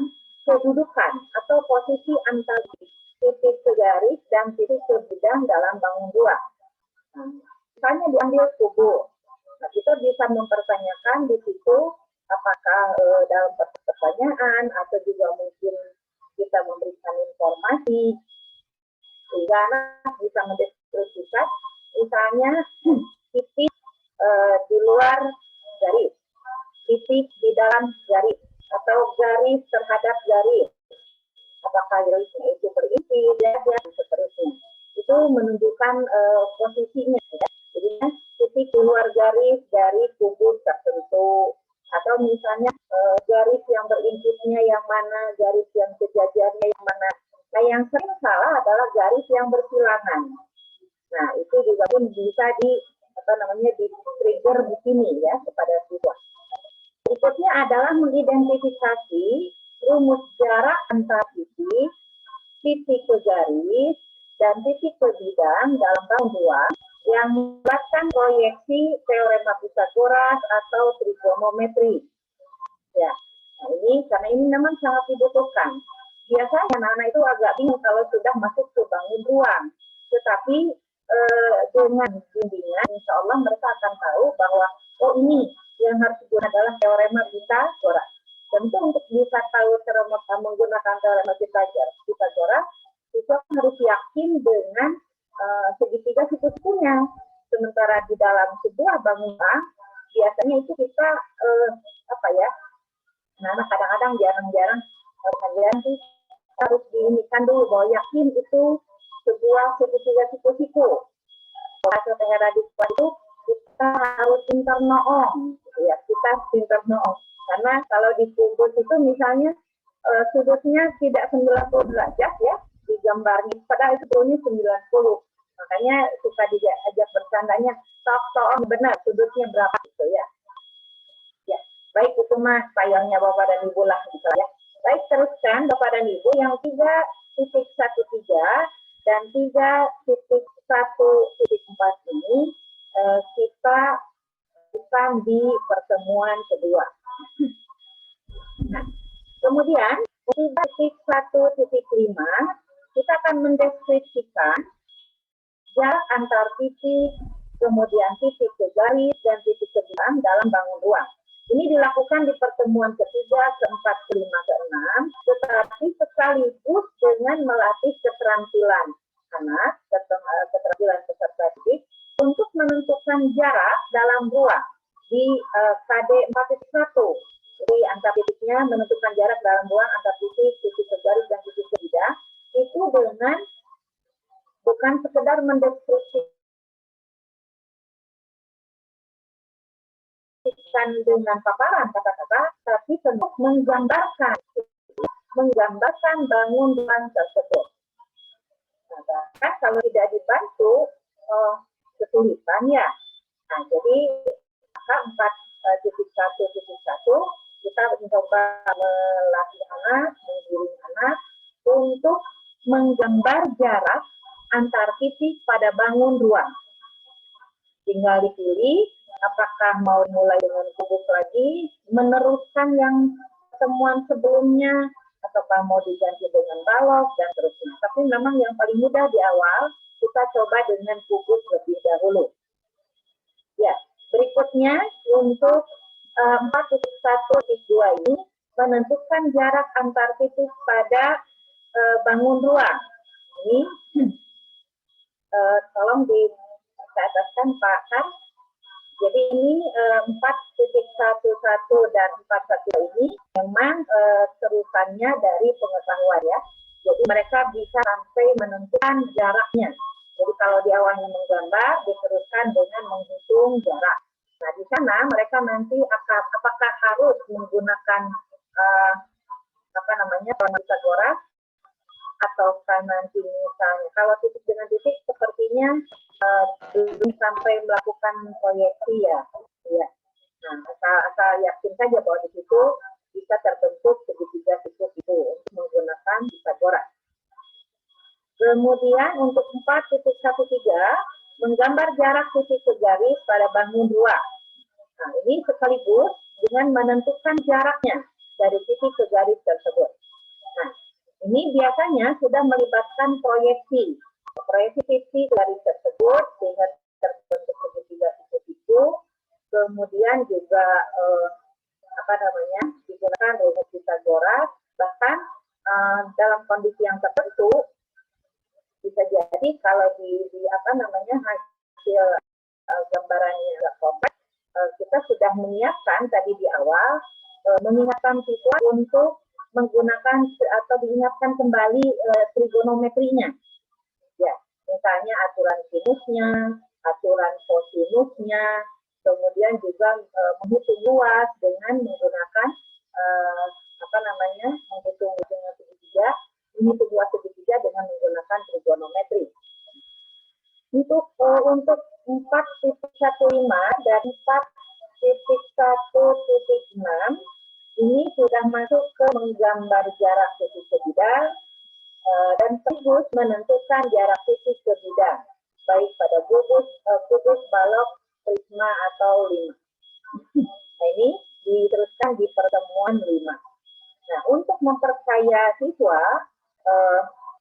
kedudukan atau posisi antara titik ke garis dan titik ke bidang dalam bangun ruang. Misalnya diambil kubu, nah, kita bisa mempertanyakan di situ apakah dalam pertanyaan atau juga mungkin kita memberikan informasi sehingga anak bisa mendeskripsikan misalnya titik di luar garis, titik di dalam garis, atau garis terhadap garis. Apakah garisnya itu berisi, dan seterusnya. Itu menunjukkan posisinya. Ya. Jadi titik di luar garis dari kubus tertentu, atau misalnya garis yang berinsipnya yang mana, garis yang sejajarnya yang mana. Nah, yang sering salah adalah garis yang bersilangan. Nah, itu juga pun bisa di trigger di sini ya kepada siswa. Berikutnya adalah mengidentifikasi rumus jarak antar titik, titik ke garis, dan titik ke bidang dalam bangun ruang yang membuatkan proyeksi teorema Pythagoras atau trigonometri. Ya, nah karena ini memang sangat dibutuhkan. Biasanya anak-anak itu agak bingung kalau sudah masuk ke bangun ruang, tetapi dengan bimbingan, insya Allah mereka akan tahu bahwa ini yang harus digunakan adalah teorema Pythagoras. Tentu untuk bisa tahu menggunakan teorema Pythagoras, siswa harus yakin dengan segitiga siku-sikunya. Sementara di dalam sebuah bangunan, biasanya itu kita kadang-kadang jarang-jarang harus diinikan dulu bahwa yakin itu sebuah segitiga siku-siku. Kalau Teh itu kita harus pintar noong, ya kita pintar noong. Karena kalau di kubus itu misalnya sudutnya tidak 90 derajat ya di gambarnya, padahal itu turunnya 90. Makanya suka diajak bercandanya, sok benar sudutnya berapa gitu ya. Ya, baik itu mah sayangnya Bapak dan Ibu lah gitu ya. Baik, teruskan Bapak dan Ibu yang 3.13 dan 3.1.4 ini kita bukan di pertemuan kedua. Nah, kemudian 3.1.5 kita akan mendeskripsikan jarak antar titik, kemudian titik ke garis dan titik ke bidang dalam bangun ruang. Ini dilakukan di pertemuan ketiga, keempat, kelima, keenam, tetapi sekaligus dengan melatih keterampilan anak, keterampilan peserta didik untuk menentukan jarak dalam ruang di KD 4.1. Jadi antar titiknya menentukan jarak dalam ruang antar titik, titik ke garis dan titik ke bidang itu dengan bukan sekedar mendeskripsikan dengan paparan kata-kata, tapi tentu menggambarkan bangunan tersebut. Nah, bahkan kalau tidak dibantu kesulitan ya. Nah, jadi maka 4.1.1 kita mencoba melatih anak, menggiring anak untuk menggambar jarak antar titik pada bangun ruang. Tinggal dipilih apakah mau mulai dengan kubus lagi, meneruskan yang pertemuan sebelumnya, ataukah mau diganti dengan balok dan seterusnya. Tapi memang yang paling mudah di awal kita coba dengan kubus lebih dahulu. Ya, berikutnya untuk 4.1.2 ini menentukan jarak antar titik pada bangun ruang. Ini tolong dicatatkan Pak Kan. Jadi ini 4.11 dan 4.1 ini memang terusannya dari pengetahuan ya. Jadi mereka bisa sampai menentukan jaraknya. Jadi kalau di awalnya menggambar, diteruskan dengan menghitung jarak. Nah di sana mereka nanti akan apakah harus menggunakan Pythagoras ataukah nanti misalnya kalau titik dengan titik sepertinya belum sampai melakukan proyeksi ya. Nah, asal yakin saja bahwa di situ bisa terbentuk segitiga titik itu untuk menggunakan Pythagoras. Kemudian untuk 4.13 menggambar jarak titik ke garis pada bangun ruang. Nah, ini sekaligus dengan menentukan jaraknya dari titik ke garis tersebut. Nah, ini biasanya sudah melibatkan proyeksi titik garis tersebut sehingga terbentuk segitiga titik itu. Kemudian juga digunakan rumus Pythagoras. Bahkan dalam kondisi yang tertentu bisa jadi kalau hasil gambarannya agak kompleks, kita sudah menyiapkan tadi di awal mengingatkan siswa untuk menggunakan atau diingatkan kembali trigonometrinya. Ya, misalnya aturan sinusnya, aturan kosinusnya, kemudian juga menghitung luas dengan menggunakan menghitung dengan segitiga, menghitung luas segitiga dengan menggunakan trigonometri. Untuk 4.15 dan 4.1.6 ini sudah masuk ke menggambar jarak titik ke bidang dan sekaligus menentukan jarak titik ke bidang, baik pada kubus, balok, prisma atau lima. Nah, ini diteruskan di pertemuan 5. Nah, untuk memperkaya siswa,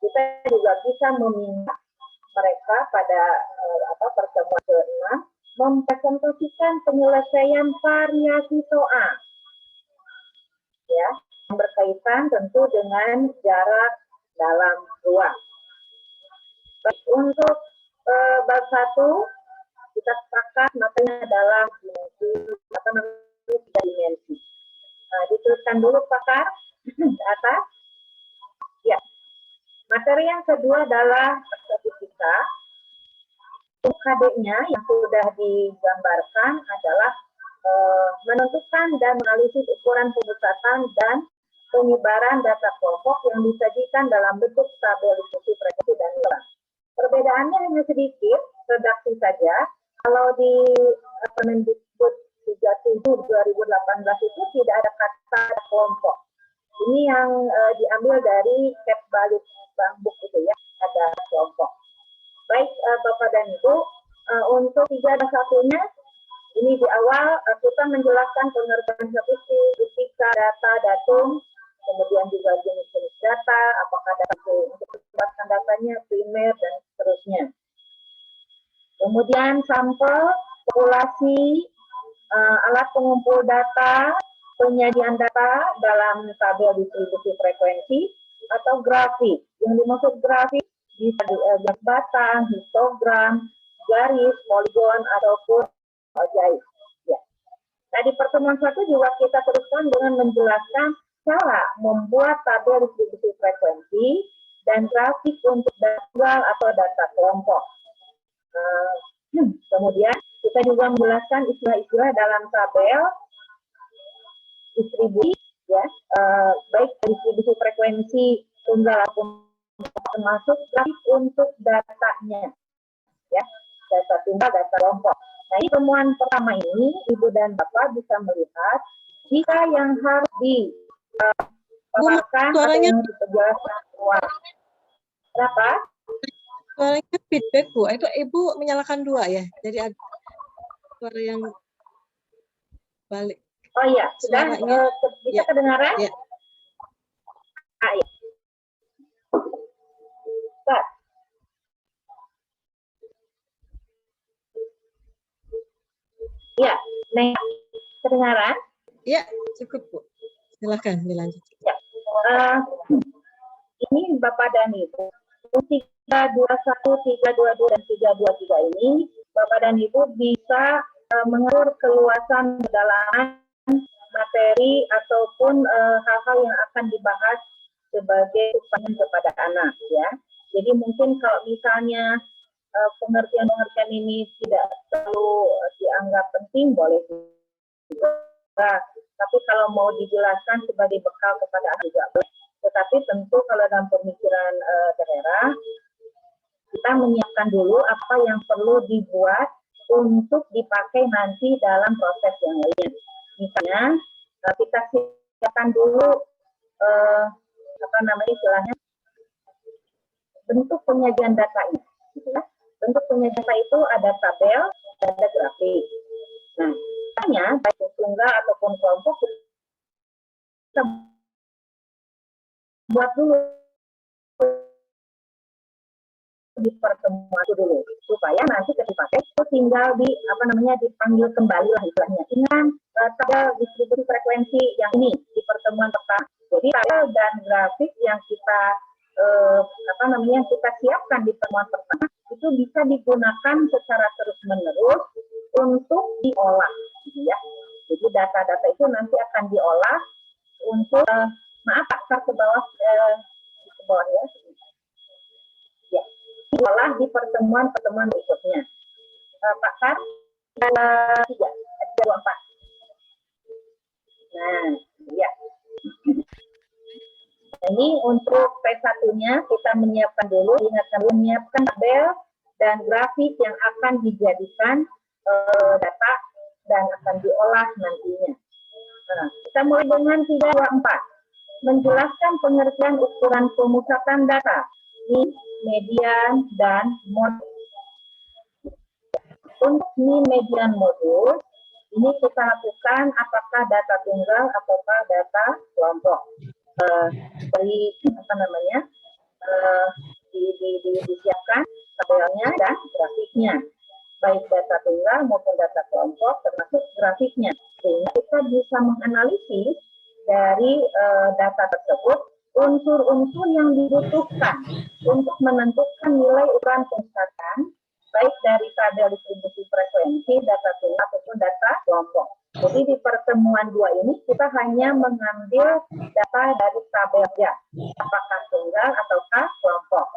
kita juga bisa meminta mereka pada pertemuan ke-6 mempresentasikan penyelesaian variasi soal. Ya, yang berkaitan tentu dengan jarak dalam ruang. Baik, untuk bab 1 kita sepakat matanya adalah dimensi. Nah, dituliskan dulu pakar di atas. Ya. Materi yang kedua adalah statistika. UKD-nya yang sudah digambarkan adalah menentukan dan menganalisis ukuran pemusatan dan penyebaran data kelompok yang disajikan dalam bentuk tabel diskusi frekuensi dan nilai. Perbedaannya hanya sedikit, redaksi saja. Kalau di Permendikbud 37/2018 itu tidak ada kata kelompok. Ini yang diambil dari Kepbalik Bambuk itu ya, ada kelompok. Baik Bapak dan Ibu, untuk 3.1-nya ini di awal kita menjelaskan pengertian statistik, fisika, data, datum, kemudian juga jenis-jenis data, apakah data itu untuk mendapatkan datanya primer dan seterusnya. Kemudian sampel, populasi, alat pengumpul data, penyajian data dalam tabel distribusi frekuensi atau grafik. Yang dimaksud grafik bisa garis batang, histogram, garis, poligon ataupun jahit. Ya. Nah, di pertemuan 1 juga kita teruskan dengan menjelaskan cara membuat tabel distribusi frekuensi dan grafik untuk data atau data kelompok. Kemudian kita juga menjelaskan istilah-istilah dalam tabel distribusi ya, baik distribusi frekuensi tunggal maupun termasuk grafik untuk datanya ya, data tunggal, data kelompok. Nah, ini temuan pertama ini Ibu dan Bapak bisa melihat jika yang harus dipaparkan atau suaranya- yang diperjelaskan keluar. Berapa? Suaranya feedback Bu, itu Ibu menyalakan 2 ya, jadi ada suara yang balik. Oh iya, sudah Suaranya, bisa ya. kedengaran? Ya. Ah, iya. Start. Ya, Neng, kedengaran? Ya, cukup Bu. Silakan dilanjut. Ya. Ini Bapak dan Ibu, 321, 322, dan 323 ini, Bapak dan Ibu bisa mengukur keluasan kedalaman materi ataupun hal-hal yang akan dibahas sebagai upaya kepada anak ya. Jadi mungkin kalau misalnya pengertian-pengertian ini tidak terlalu dianggap penting, boleh juga. Tapi kalau mau dijelaskan sebagai bekal kepada anak juga boleh. Tetapi tentu kalau dalam pemikiran daerah, kita menyiapkan dulu apa yang perlu dibuat untuk dipakai nanti dalam proses yang lain. Misalnya kita siapkan dulu istilahnya bentuk penyajian data ini. Ya. Bentuk penyajian data itu ada tabel, ada grafik. Nah, hanya baik tunggal ataupun kelompok kita buat dulu di pertemuan itu dulu supaya nanti ketika dipakai itu tinggal dipanggil kembali lah istilahnya. Ingat tabel distribusi frekuensi yang ini di pertemuan pertama. Jadi tabel dan grafik yang kita kita siapkan di pertemuan pertama itu bisa digunakan secara terus-menerus untuk diolah, ya. Jadi data-data itu nanti akan diolah untuk maaf Pak, ke bawah ya. Ya, diolah di pertemuan-pertemuan berikutnya. Pak Kar, 324. Nah, ya. Ini untuk P1-nya kita menyiapkan dulu, menyiapkan tabel dan grafik yang akan dijadikan data dan akan diolah nantinya. Nah, kita mulai dengan 324. Menjelaskan pengertian ukuran pemusatan data di median dan modul. Untuk min, median, modul, ini kita lakukan apakah data tunggal ataukah data kelompok. Disiapkan tabelnya dan grafiknya, baik data tunggal maupun data kelompok termasuk grafiknya, sehingga kita bisa menganalisis dari data tersebut unsur-unsur yang dibutuhkan untuk menentukan nilai ukuran pemusatan baik dari tabel distribusi frekuensi, data tunggal ataupun data kelompok. Jadi di pertemuan 2 ini kita hanya mengambil data dari tabel ya, apakah tunggal ataukah kelompok.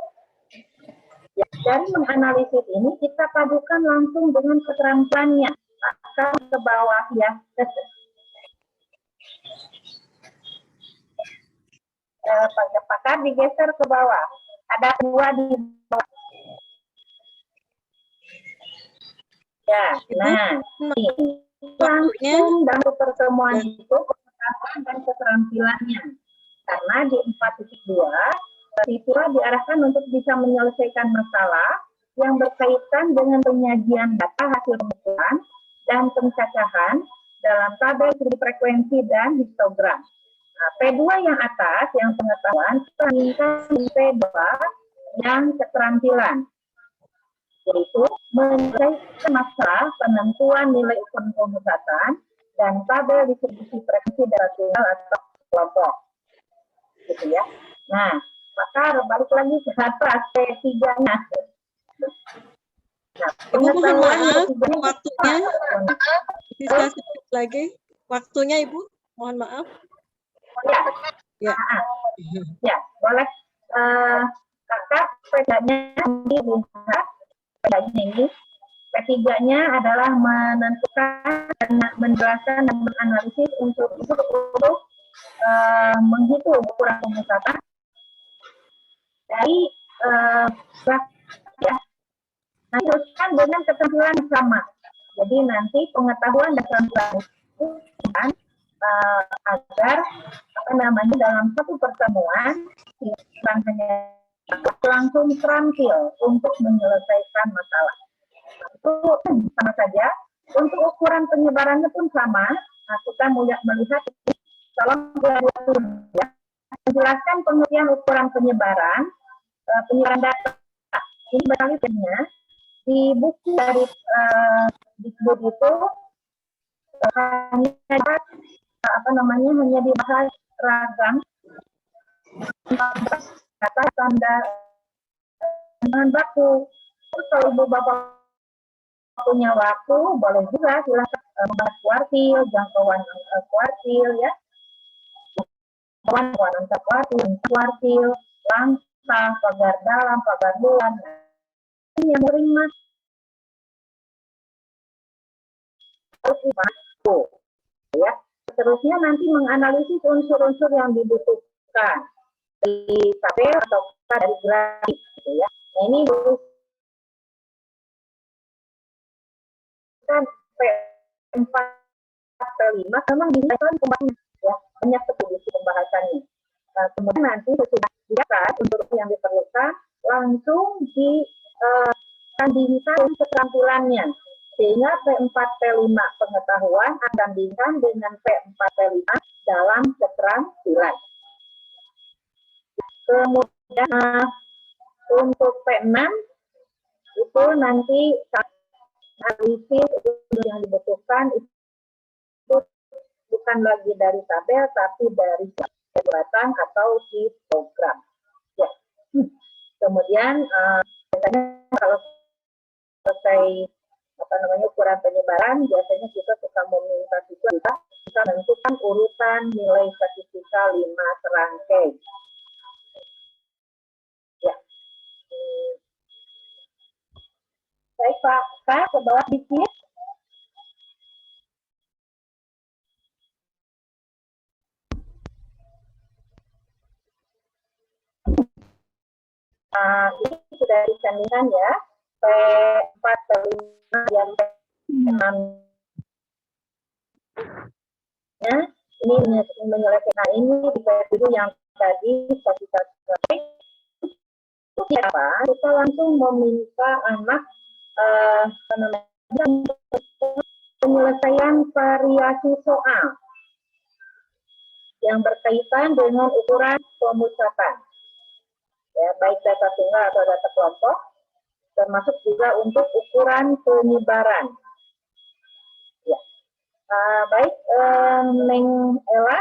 Ya, dari menganalisis ini kita padukan langsung dengan keterampilannya. Akan ke bawah ya. Pakar digeser ke bawah. Ada 2 di bawah. Ya, nah ini langsung dalam pertemuan itu pengetahuan dan keterampilannya. Karena di 4.2 siswa diarahkan untuk bisa menyelesaikan masalah yang berkaitan dengan penyajian data hasil pengukuran dan pencacahan dalam tabel frekuensi dan histogram. Nah, P2 yang atas, yang pengetahuan, kita inginkan P2 yang keterampilan, yaitu menyelesaikan masalah penentuan nilai ukuran pemusatan dan tabel distribusi frekuensi data tunggal atau kelompok. Gitu ya. Nah, maka balik lagi ke atas P3-nya. Nah, Ibu mohon maaf, P3-nya waktunya bisa sedikit lagi. Waktunya Ibu, mohon maaf. Ya. Ya. Ya, boleh. Kakak sepedanya dilihat, sepedanya ini Ketiganya adalah menentukan dan menjelaskan dan menganalisis untuk menghitung ukuran pemusatan dari ya. Nanti teruskan dengan keterampilan sama. Jadi nanti pengetahuan dan keterampilan itu kan agar dalam satu pertemuan langsung terampil untuk menyelesaikan masalah. Itu sama saja. Untuk ukuran penyebarannya pun sama. Nah, kita melihat kalau menjelaskan pengertian ukuran penyebaran data. Ini beralihnya di buku dari Dikbud itu hanya dibahas ragam kata standar bahan baku. Terus kalau ibu bapak punya waktu, boleh juga silakan membahas kuartil, jangkauan kuartil, ya, jangkauan antar kuartil, langkah, pagar dalam, pagar luar. Ini yang terima. Ya, seterusnya nanti menganalisis unsur-unsur yang dibutuhkan di tabel atau dari grafik, gitu ya. Nah, ini kan P4 P5 memang dijelaskan pembahasannya, ya, banyak sekali pembahasannya. Nah, kemudian nanti sesudah dijelaskan unsur yang diperlukan langsung dibandingkan keterampilannya, sehingga P4 P5 pengetahuan akan dibandingkan dengan P4 P5 dalam keterampilan. Kemudian untuk P6 itu nanti analisis yang dibutuhkan itu bukan lagi dari tabel tapi dari jabatan atau di program. Ya. Kemudian biasanya kalau selesai ukuran penyebaran, biasanya kita suka meminta siswa kita menentukan urutan nilai statistika 5 serangkai. Ya. Baik Pak, ke bawah dikit. Ini sudah disandingkan ya, P4, P5, yang P6. Ya, ini menyelesaikan ini di P7 yang tadi kita selesai. Kita langsung meminta anak penyelesaian variasi soal yang berkaitan dengan ukuran pemusatan. Ya, baik data tunggal atau data kelompok, termasuk juga untuk ukuran penyebaran. Ya. Baik, Neng Ella,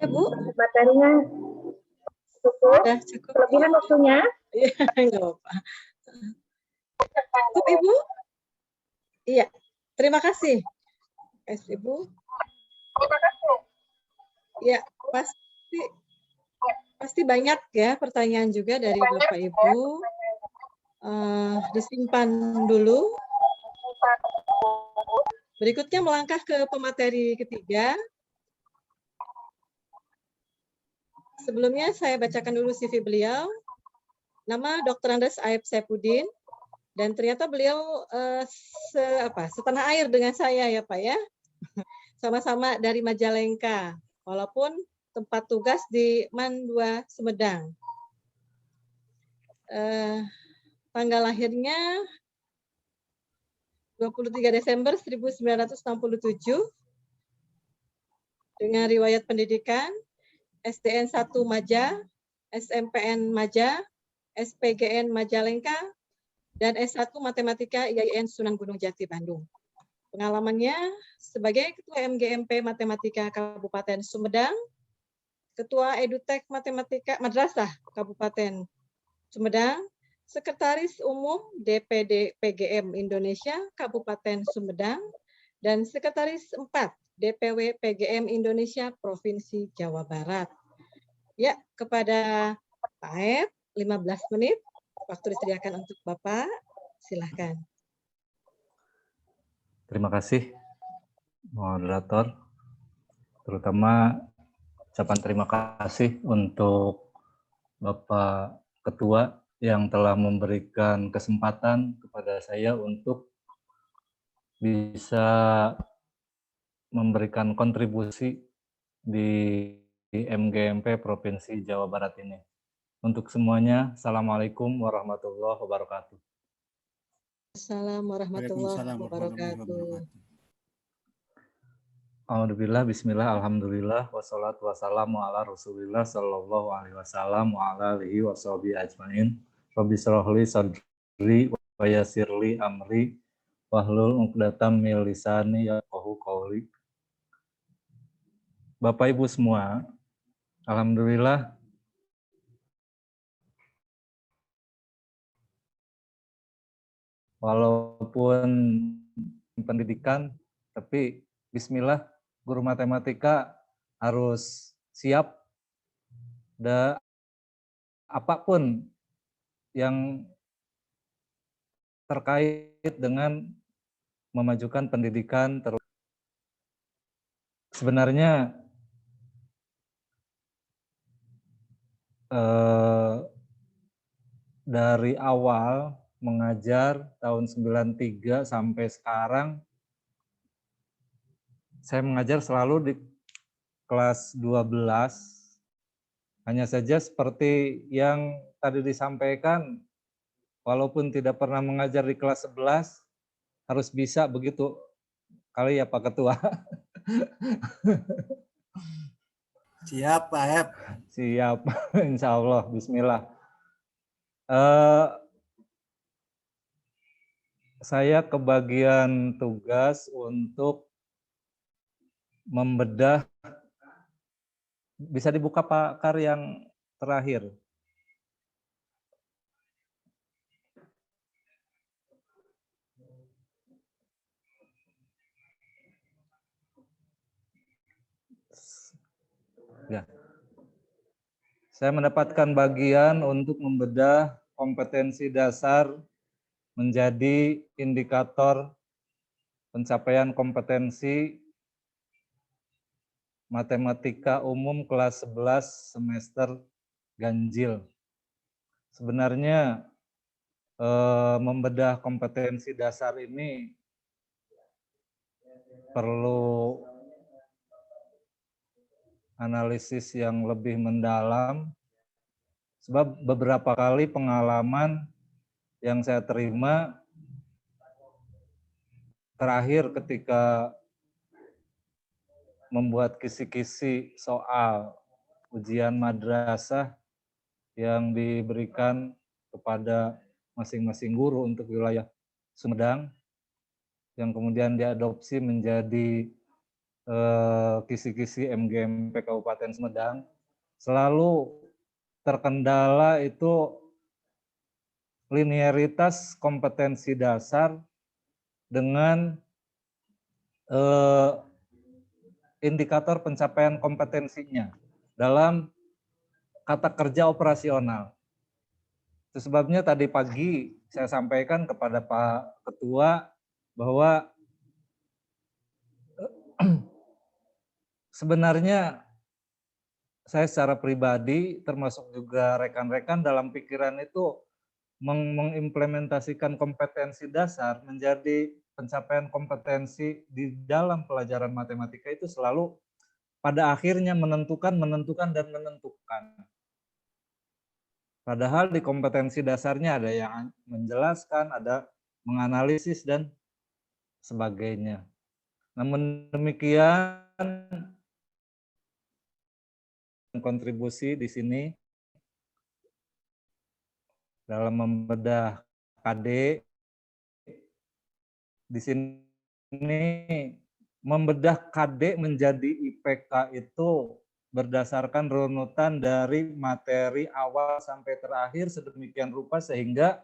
Ya, Bu. Materinya cukup? Sudah cukup. Kelebihan waktunya? Iya, enggak apa-apa. Cukup, Ibu? Iya, terima kasih. Ibu. Terima kasih. Ya, pasti banyak ya pertanyaan juga dari Bapak Ibu. Disimpan dulu. Berikutnya melangkah ke pemateri ketiga. Sebelumnya saya bacakan dulu CV beliau. Nama Dr. Andes Aib Saipudin. Dan ternyata beliau setanah air dengan saya ya Pak ya. Sama-sama dari Majalengka. Walaupun tempat tugas di MAN 2 Sumedang. Tanggal lahirnya 23 Desember 1967 dengan riwayat pendidikan SDN 1 Maja, SMPN Maja, SPGN Majalengka, dan S1 Matematika IAIN Sunan Gunung Jati Bandung. Pengalamannya sebagai Ketua MGMP Matematika Kabupaten Sumedang, Ketua Edutek Matematika Madrasah Kabupaten Sumedang, Sekretaris Umum DPD PGM Indonesia Kabupaten Sumedang, dan Sekretaris 4 DPW PGM Indonesia Provinsi Jawa Barat. Ya, kepada Pak Aib, 15 menit waktu disediakan untuk Bapak, silahkan. Terima kasih moderator, terutama ucapan terima kasih untuk Bapak Ketua yang telah memberikan kesempatan kepada saya untuk bisa memberikan kontribusi di MGMP Provinsi Jawa Barat ini. Untuk semuanya, Assalamualaikum warahmatullahi wabarakatuh. Assalamualaikum warahmatullahi Waalaikumsalam warahmatullahi wabarakatuh. wabarakatuh. Alhamdulillah, bismillah, alhamdulillah, wassalatu wassalamu ala rasulillah sallallahu alaihi wasallam wa ala alihi wa sahbihi ajmain. Rabbi syrahli sadri wa yassirli amri wahlul 'uqdatam min lisani yafqahu qawli. Bapak Ibu semua, alhamdulillah walaupun pendidikan, tapi bismillah, guru matematika harus siap dan apapun yang terkait dengan memajukan pendidikan. Sebenarnya dari awal mengajar tahun 93 sampai sekarang, saya mengajar selalu di kelas 12. Hanya saja seperti yang tadi disampaikan, walaupun tidak pernah mengajar di kelas 11, harus bisa begitu kali ya Pak Ketua. Siap Pak Ep. Siap, insya Allah, bismillah. Saya kebagian tugas untuk membedah, bisa dibuka Pak Kar yang terakhir. Ya. Saya mendapatkan bagian untuk membedah kompetensi dasar menjadi indikator pencapaian kompetensi matematika umum kelas 11 semester ganjil. Sebenarnya membedah kompetensi dasar ini perlu analisis yang lebih mendalam, sebab beberapa kali pengalaman yang saya terima terakhir ketika membuat kisi-kisi soal ujian madrasah yang diberikan kepada masing-masing guru untuk wilayah Sumedang, yang kemudian diadopsi menjadi kisi-kisi MGMP Kabupaten Sumedang, selalu terkendala itu linearitas kompetensi dasar dengan indikator pencapaian kompetensinya dalam kata kerja operasional. Itu sebabnya tadi pagi saya sampaikan kepada Pak Ketua bahwa sebenarnya saya secara pribadi termasuk juga rekan-rekan dalam pikiran itu mengimplementasikan kompetensi dasar menjadi pencapaian kompetensi di dalam pelajaran matematika itu selalu pada akhirnya menentukan. Padahal di kompetensi dasarnya ada yang menjelaskan, ada menganalisis dan sebagainya. Namun demikian kontribusi di sini dalam membedah KD di sini membedah KD menjadi IPK itu berdasarkan runutan dari materi awal sampai terakhir sedemikian rupa sehingga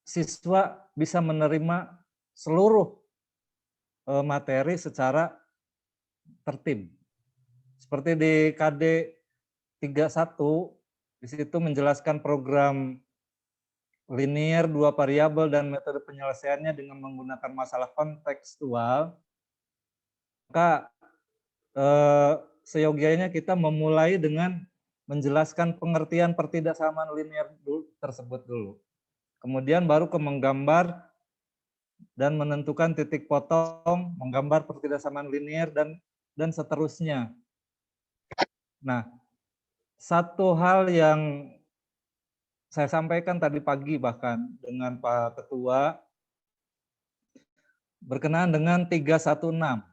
siswa bisa menerima seluruh materi secara tertib. Seperti di KD 31, di situ menjelaskan program linear, 2 variabel, dan metode penyelesaiannya dengan menggunakan masalah kontekstual, maka seyogianya kita memulai dengan menjelaskan pengertian pertidaksamaan linear tersebut dulu. Kemudian baru ke menggambar dan menentukan titik potong, menggambar pertidaksamaan linear, dan seterusnya. Nah, satu hal yang saya sampaikan tadi pagi bahkan dengan Pak Ketua berkenaan dengan 316.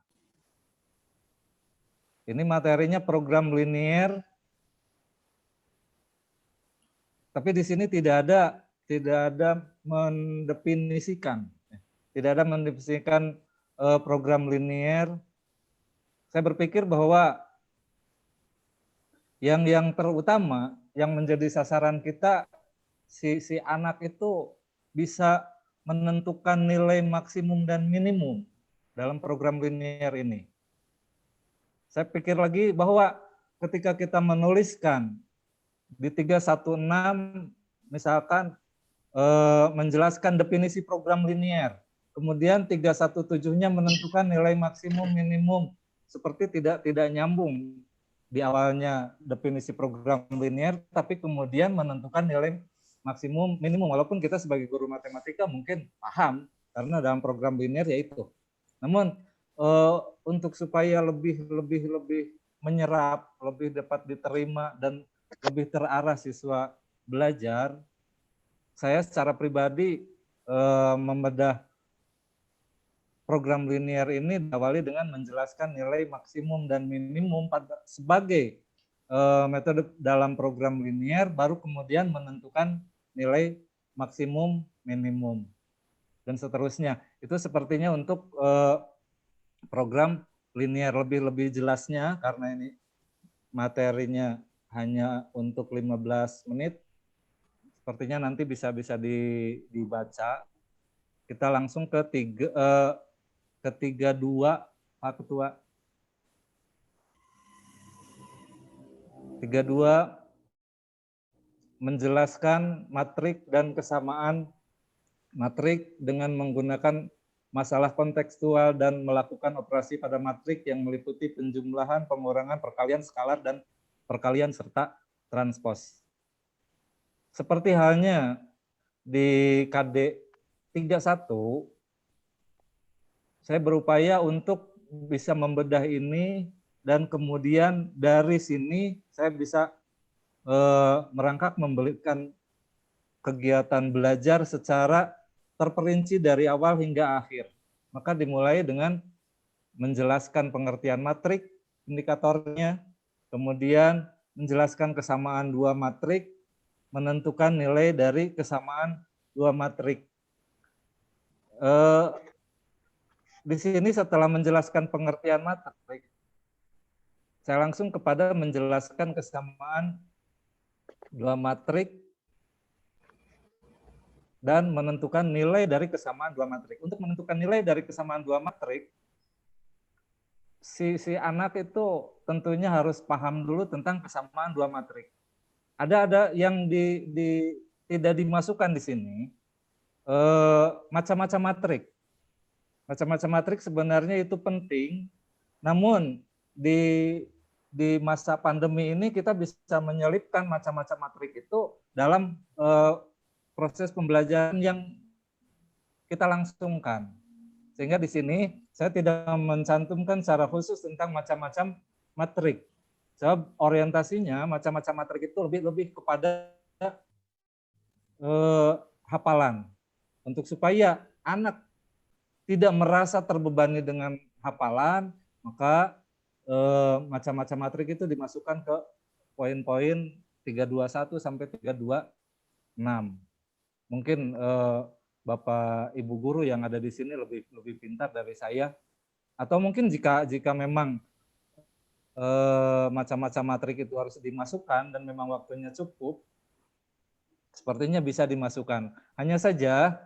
Ini materinya program linear, tapi di sini tidak ada mendefinisikan program linear. Saya berpikir bahwa yang terutama yang menjadi sasaran kita, si anak itu bisa menentukan nilai maksimum dan minimum dalam program linear ini. Saya pikir lagi bahwa ketika kita menuliskan di 316 misalkan menjelaskan definisi program linear, kemudian 317-nya menentukan nilai maksimum minimum, seperti tidak nyambung di awalnya definisi program linear, tapi kemudian menentukan nilai maksimum minimum, walaupun kita sebagai guru matematika mungkin paham karena dalam program linear yaitu. Namun untuk supaya lebih menyerap, lebih dapat diterima dan lebih terarah siswa belajar, saya secara pribadi membedah program linear ini diawali dengan menjelaskan nilai maksimum dan minimum sebagai metode dalam program linear, baru kemudian menentukan nilai maksimum, minimum, dan seterusnya. Itu sepertinya untuk program linear. Lebih jelasnya, karena ini materinya hanya untuk 15 menit, sepertinya nanti bisa dibaca. Kita langsung ke 32, Pak Ketua. 32 menjelaskan matrik dan kesamaan matrik dengan menggunakan masalah kontekstual dan melakukan operasi pada matrik yang meliputi penjumlahan, pengurangan, perkalian, skalar, dan perkalian serta transpos. Seperti halnya di KD 31, saya berupaya untuk bisa membedah ini, dan kemudian dari sini saya bisa merangkak memberikan kegiatan belajar secara terperinci dari awal hingga akhir. Maka dimulai dengan menjelaskan pengertian matrik, indikatornya, kemudian menjelaskan kesamaan dua matrik, menentukan nilai dari kesamaan dua matrik. Di sini setelah menjelaskan pengertian matrik, saya langsung kepada menjelaskan kesamaan dua matrik dan menentukan nilai dari kesamaan dua matrik. Untuk menentukan nilai dari kesamaan dua matrik, si anak itu tentunya harus paham dulu tentang kesamaan dua matrik. Ada yang tidak dimasukkan di sini, macam-macam matrik. Macam-macam matrik sebenarnya itu penting, namun di masa pandemi ini kita bisa menyelipkan macam-macam matrik itu dalam proses pembelajaran yang kita langsungkan. Sehingga di sini saya tidak mencantumkan secara khusus tentang macam-macam matrik. Sebab orientasinya macam-macam matrik itu lebih kepada hafalan. Untuk supaya anak tidak merasa terbebani dengan hafalan, maka macam-macam matrik itu dimasukkan ke poin-poin 321 sampai 326. Mungkin Bapak Ibu guru yang ada di sini lebih pintar dari saya, atau mungkin jika memang macam-macam matrik itu harus dimasukkan dan memang waktunya cukup, sepertinya bisa dimasukkan. Hanya saja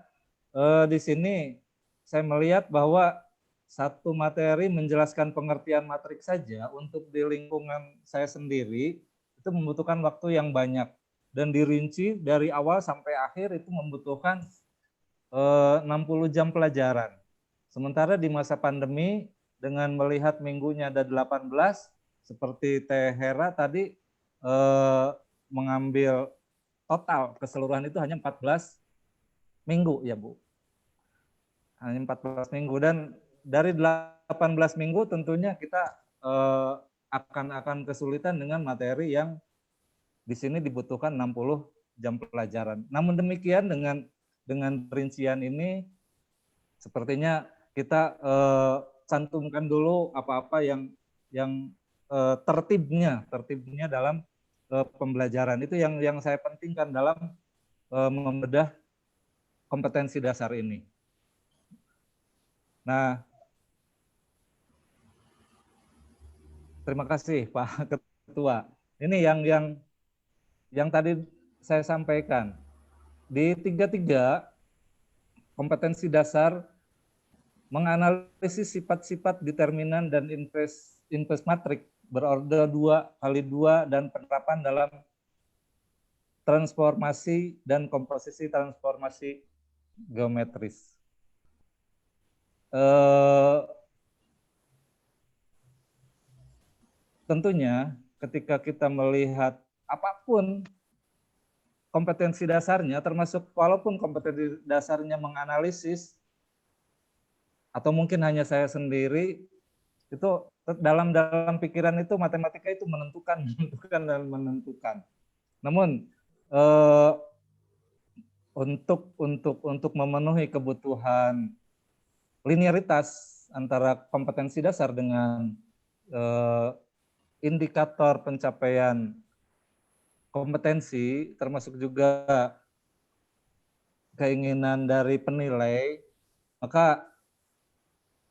di sini saya melihat bahwa satu materi menjelaskan pengertian matrik saja untuk di lingkungan saya sendiri itu membutuhkan waktu yang banyak. dan dirinci dari awal sampai akhir itu membutuhkan 60 jam pelajaran. Sementara di masa pandemi dengan melihat minggunya ada 18, seperti Teh Hera tadi mengambil total keseluruhan itu hanya 14 minggu ya Bu. Hanya 14 minggu, dan dari 18 minggu tentunya kita akan kesulitan dengan materi yang di sini dibutuhkan 60 jam pelajaran. Namun demikian dengan rincian ini sepertinya kita cantumkan dulu apa-apa yang tertibnya dalam pembelajaran. Itu yang saya pentingkan dalam membedah kompetensi dasar ini. Nah, terima kasih Pak Ketua. Ini yang tadi saya sampaikan. Di 33 kompetensi dasar menganalisis sifat-sifat determinan dan inverse matrik berorder 2x2 dan penerapan dalam transformasi dan komposisi transformasi geometris. Tentunya ketika kita melihat apapun kompetensi dasarnya, termasuk walaupun kompetensi dasarnya menganalisis, atau mungkin hanya saya sendiri, itu dalam pikiran itu matematika itu menentukan. Namun untuk memenuhi kebutuhan linearitas antara kompetensi dasar dengan indikator pencapaian kompetensi, termasuk juga keinginan dari penilai, maka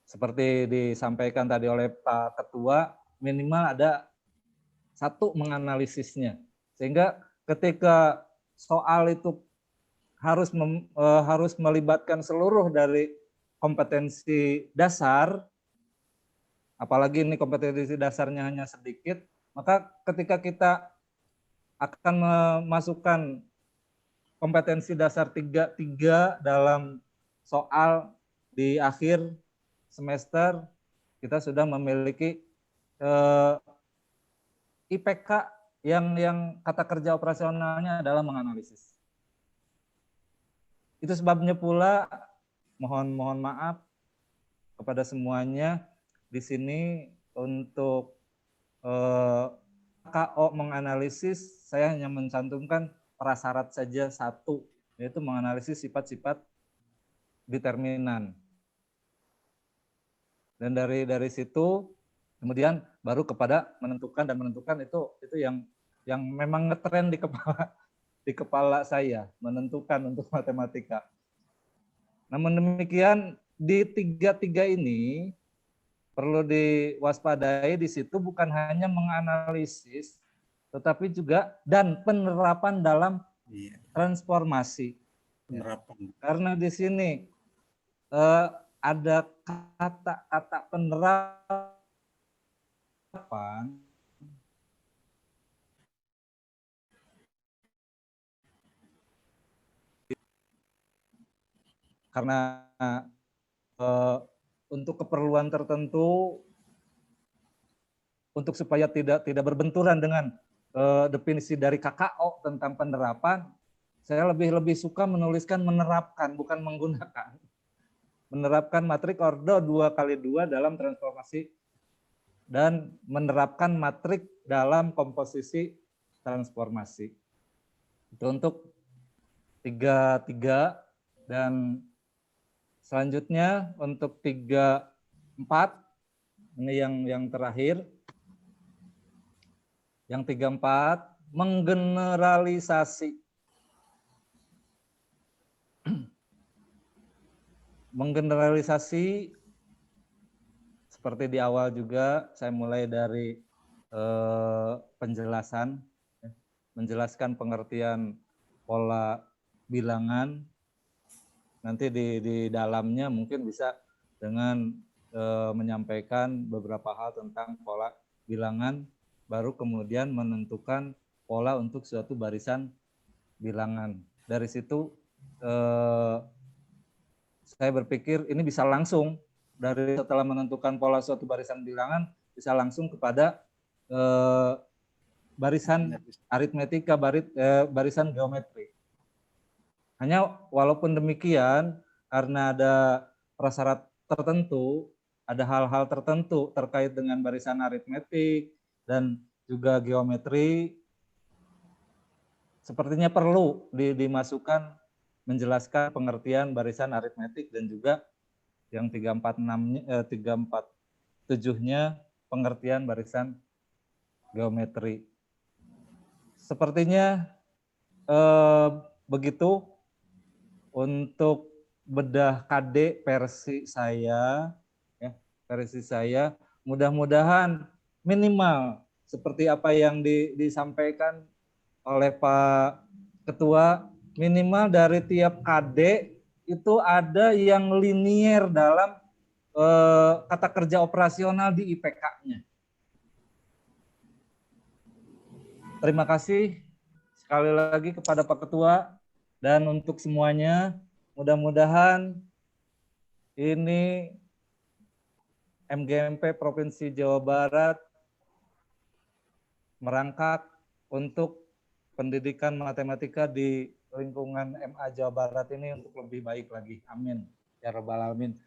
seperti disampaikan tadi oleh Pak Ketua, minimal ada satu menganalisisnya. Sehingga ketika soal itu harus melibatkan seluruh dari kompetensi dasar, apalagi ini kompetensi dasarnya hanya sedikit, maka ketika kita akan memasukkan kompetensi dasar 3 dalam soal di akhir semester, kita sudah memiliki IPK yang kata kerja operasionalnya adalah menganalisis. Itu sebabnya pula mohon maaf kepada semuanya di sini untuk KO menganalisis, saya hanya mencantumkan prasyarat saja satu, yaitu menganalisis sifat-sifat determinan. Dan dari situ kemudian baru kepada menentukan, dan menentukan itu yang memang ngetren di kepala saya, menentukan untuk matematika. Namun demikian di 33 ini perlu diwaspadai, di situ bukan hanya menganalisis, tetapi juga dan penerapan dalam transformasi. Penerapan. Karena di sini ada kata-kata penerapan karena untuk keperluan tertentu, untuk supaya tidak berbenturan dengan definisi dari KKO tentang penerapan, saya lebih suka menuliskan menerapkan, bukan menggunakan. Menerapkan matrik order 2x2 dalam transformasi dan menerapkan matrik dalam komposisi transformasi. Itu untuk 33, dan selanjutnya untuk 34, ini yang terakhir. Yang 34, menggeneralisasi. Menggeneralisasi seperti di awal juga saya mulai dari penjelasan, menjelaskan pengertian pola bilangan. Nanti di dalamnya mungkin bisa dengan menyampaikan beberapa hal tentang pola bilangan, baru kemudian menentukan pola untuk suatu barisan bilangan. Dari situ saya berpikir ini bisa langsung dari setelah menentukan pola suatu barisan bilangan bisa langsung kepada barisan aritmetika, barisan geometri. Hanya walaupun demikian, karena ada prasyarat tertentu, ada hal-hal tertentu terkait dengan barisan aritmetik dan juga geometri, sepertinya perlu dimasukkan menjelaskan pengertian barisan aritmetik dan juga yang 347-nya pengertian barisan geometri. Sepertinya begitu untuk bedah KD versi saya, ya, mudah-mudahan minimal seperti apa yang disampaikan oleh Pak Ketua, minimal dari tiap KD itu ada yang linier dalam kata kerja operasional di IPK-nya. Terima kasih sekali lagi kepada Pak Ketua dan untuk semuanya, mudah-mudahan ini MGMP Provinsi Jawa Barat merangkak untuk pendidikan matematika di lingkungan MA Jawa Barat ini untuk lebih baik lagi. Amin. Ya Rabbal Alamin.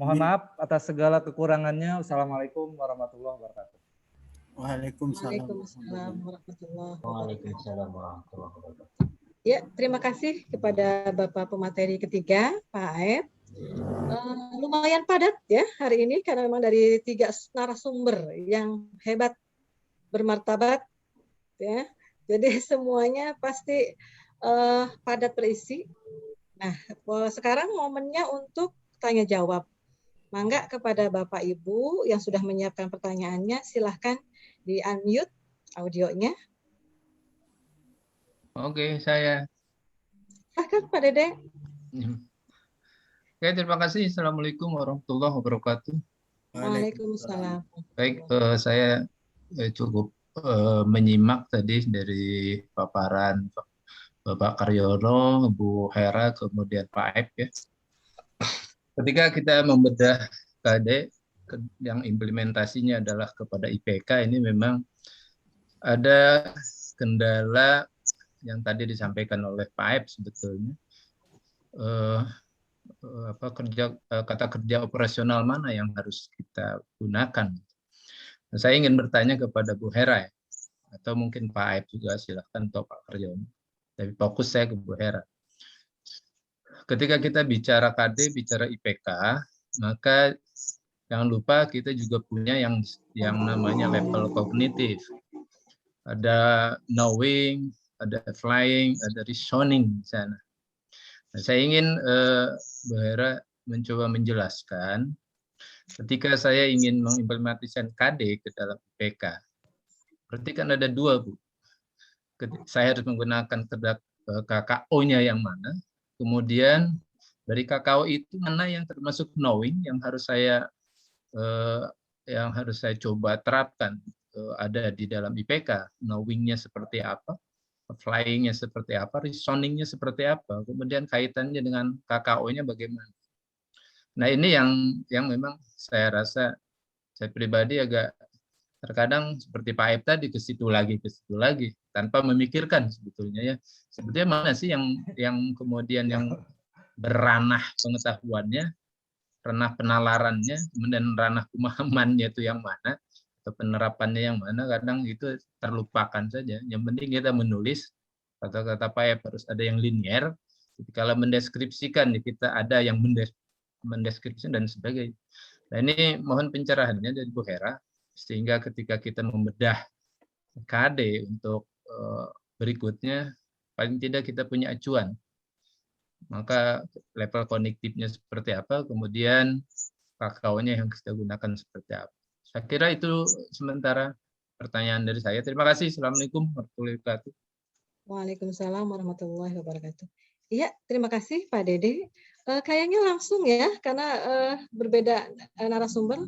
Mohon maaf atas segala kekurangannya. Wassalamualaikum warahmatullahi wabarakatuh. Waalaikumsalam. Waalaikumsalam warahmatullahi wabarakatuh. Ya, terima kasih kepada Bapak pemateri ketiga, Pak Aep. Lumayan padat ya hari ini karena memang dari 3 narasumber yang hebat, bermartabat, ya. Jadi semuanya pasti padat berisi. Nah, sekarang momennya untuk tanya jawab. Mangga kepada Bapak Ibu yang sudah menyiapkan pertanyaannya, silahkan di-unmute audionya. Oke, saya. Silahkan Pak Dede. Oke, terima kasih. Assalamualaikum warahmatullahi wabarakatuh. Waalaikumsalam. Baik, saya cukup menyimak tadi dari paparan Bapak Karyono, Bu Hera, kemudian Pak Aep ya. Ketika kita membedah KD yang implementasinya adalah kepada IPK, ini memang ada kendala yang tadi disampaikan oleh Pak Aep sebetulnya. Kata kerja operasional mana yang harus kita gunakan. Nah, saya ingin bertanya kepada Bu Hera ya, atau mungkin Pak Aep juga, silahkan, atau Pak Karyono. Tapi fokus saya ke Bu Hera. Ketika kita bicara KD, bicara IPK, maka jangan lupa kita juga punya yang namanya level kognitif. Ada knowing, ada flying, ada reasoning di sana. Nah, saya ingin Bu Hera mencoba menjelaskan ketika saya ingin mengimplementasikan KD ke dalam IPK. Berarti kan ada 2, Bu. Saya harus menggunakan KKO-nya yang mana, kemudian dari KKO itu mana yang termasuk knowing yang harus saya coba terapkan ada di dalam IPK. Knowing-nya seperti apa, flying-nya seperti apa, reasoning-nya seperti apa, kemudian kaitannya dengan KKO-nya bagaimana. Nah, ini yang memang saya rasa, saya pribadi agak terkadang seperti Pak Aep tadi ke situ lagi tanpa memikirkan sebetulnya ya. Sebetulnya mana sih yang kemudian yang beranah pengetahuannya, ranah penalarannya, kemudian ranah pemahamannya itu yang mana, atau penerapannya yang mana, kadang itu terlupakan saja. Yang penting kita menulis, kata-kata Pak Aep harus ada yang linear, kalau mendeskripsikan kita ada yang mendeskripsikan dan sebagainya. Nah, ini mohon pencerahannya dari Bu Hera, sehingga ketika kita membedah KD untuk berikutnya, paling tidak kita punya acuan. Maka level kognitifnya seperti apa, kemudian KKO-nya yang kita gunakan seperti apa. Saya kira itu sementara pertanyaan dari saya. Terima kasih. Assalamualaikum warahmatullahi wabarakatuh. Waalaikumsalam warahmatullahi wabarakatuh. Iya, terima kasih Pak Dede. Kayaknya langsung ya, karena berbeda narasumber.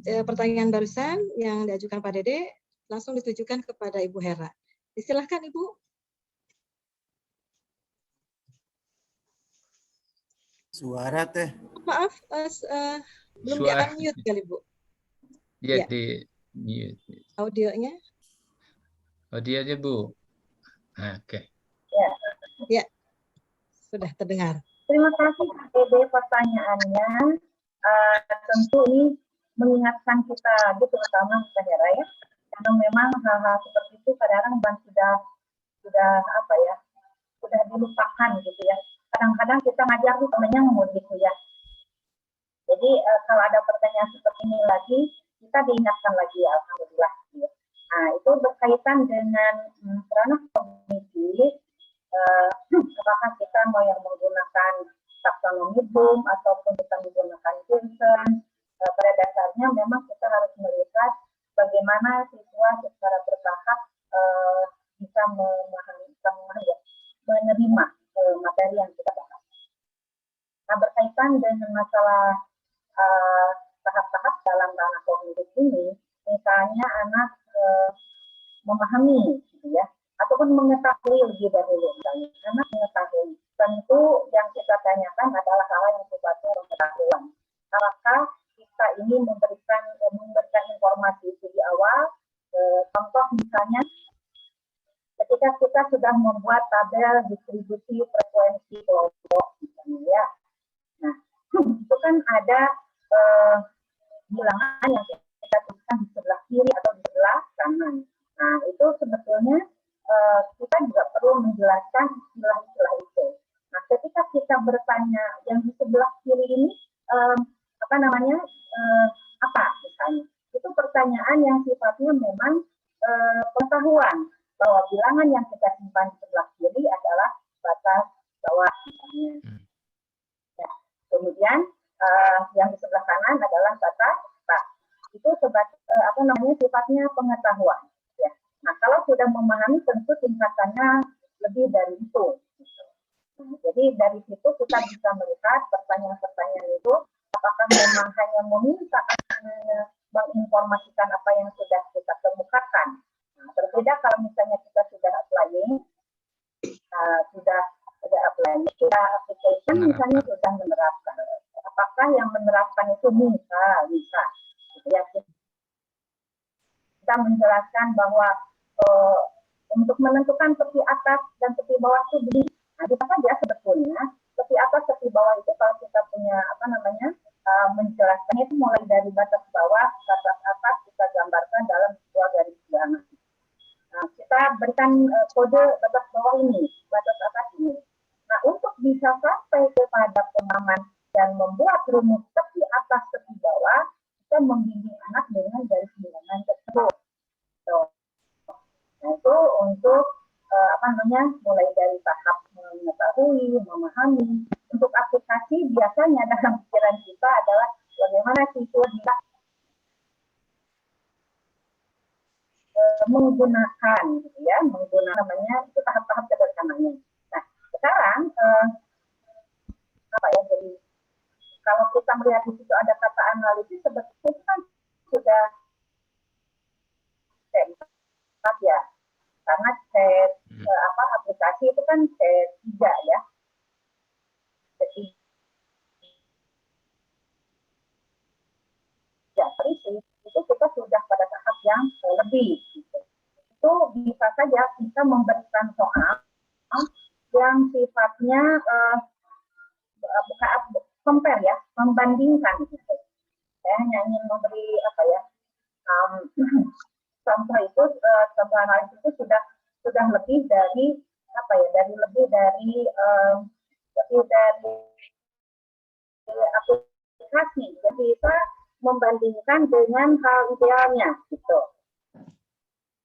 Pertanyaan barusan yang diajukan Pak Dede langsung ditujukan kepada Ibu Hera. Silakan Ibu. Suara teh. Maaf, belum di Suara. unmute kali Bu. Dia Ya. di mute. Audionya. Oh, dia aja, Bu. Nah, oke. Ya, sudah terdengar. Terima kasih Kak Dede pertanyaannya. Tentu ini mengingatkan kita, terutama kita Hera ya, karena memang hal-hal seperti itu kadang-kadang sudah apa ya, sudah dilupakan gitu ya. Kadang-kadang kita ngajar tuh temennya ngomong gitu ya. Jadi kalau ada pertanyaan seperti ini lagi, kita diingatkan lagi ya, alhamdulillah. Gitu. Nah itu berkaitan dengan ranah kognitif. Apakah kita mau yang menggunakan taksonomi Bloom ataupun kita menggunakan Pearson, pada dasarnya memang kita harus melihat bagaimana siswa secara bertahap bisa menerima materi yang kita bahas. Nah berkaitan dengan masalah tahap-tahap dalam ranah kognitif ini, misalnya anak memahami, gitu ya, ataupun mengetahui lebih dahulu, misalnya anak mengetahui. Tentu yang kita tanyakan adalah hal yang sifatnya pengetahuan. Apakah kita ini memberikan informasi itu di awal? Contoh misalnya, ketika kita sudah membuat tabel distribusi frekuensi kelompok, misalnya ya. Nah, itu kan ada bilangan yang kita tuliskan di sebelah kiri atau di sebelah kanan. Nah, itu sebetulnya kita juga perlu menjelaskan istilah-istilah itu. Nah, ketika kita bertanya yang di sebelah kiri ini apa namanya, apa misalnya, itu pertanyaan yang sifatnya memang pengetahuan bahwa bilangan yang kita simpan di sebelah kiri adalah batas bawah misalnya. Ya. Kemudian yang di sebelah kanan adalah batas atas. Itu apa namanya, sifatnya pengetahuan. Ya. Nah, kalau sudah memahami tentu tingkatannya lebih dari itu. Nah, jadi dari situ kita bisa melihat pertanyaan-pertanyaan itu apakah memang hanya meminta menginformasikan apa yang sudah kita kemukakan. Nah, berbeda kalau misalnya kita sudah applying, sudah applying, sudah application, misalnya sudah menerapkan. Apakah yang menerapkan itu bisa? Ya, kita menjelaskan bahwa untuk menentukan tepi atas dan tepi bawah itu begini. Nah, bisa saja sebetulnya tepi atas, tepi bawah itu kalau kita punya apa namanya menjelaskannya itu mulai dari batas bawah, batas atas kita gambarkan dalam sebuah garis bilangan. Nah, kita berikan kode batas bawah ini, batas atas ini. Nah, untuk bisa sampai kepada pemahaman dan membuat rumus tepi atas, tepi bawah, kita membimbing anak dengan garis bilangan tersebut. Nah, itu untuk apa namanya, mulai dari tahap mengetahui, memahami. Untuk aplikasi biasanya dalam pikiran kita adalah bagaimana siswa bisa menggunakan, gitu ya, menggunakan namanya itu tahap-tahap sederhananya. Nah, sekarang apa ya? Jadi kalau kita melihat di situ ada kata analisis, sebetulnya itu kan sudah set ya, karena set aplikasi itu kan set 3 ya. Jadi itu kita sudah pada tahap yang lebih. Gitu. Itu bisa saja kita memberikan soal yang sifatnya compare ya, membandingkan. Gitu. Saya hanya ingin memberi apa ya, contoh itu, contoh analisis itu sudah lebih dari apa ya, lebih dari aplikasi. Jadi kita membandingkan dengan hal idealnya, gitu.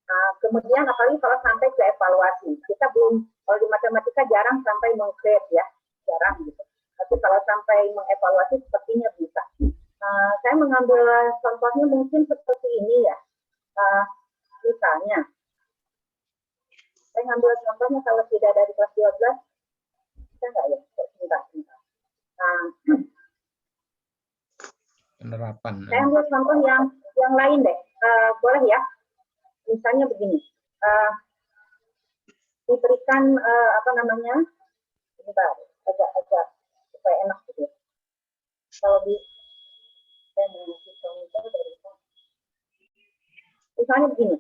Nah, kemudian apalagi kalau sampai ke evaluasi, kita belum, kalau di matematika jarang sampai meng-create ya, jarang gitu. Tapi kalau sampai mengevaluasi sepertinya bisa. Saya mengambil contohnya mungkin seperti ini ya. Misalnya, saya ngambil contohnya kalau tidak dari kelas 12, bisa nggak ya? Sebentar. Penerapan. Saya ambil contoh yang lain deh. Boleh ya? Misalnya begini. Diberikan apa namanya? Sebentar, agak supaya enak gitu. Kalau di saya mau ngasih contoh dari misalnya begini,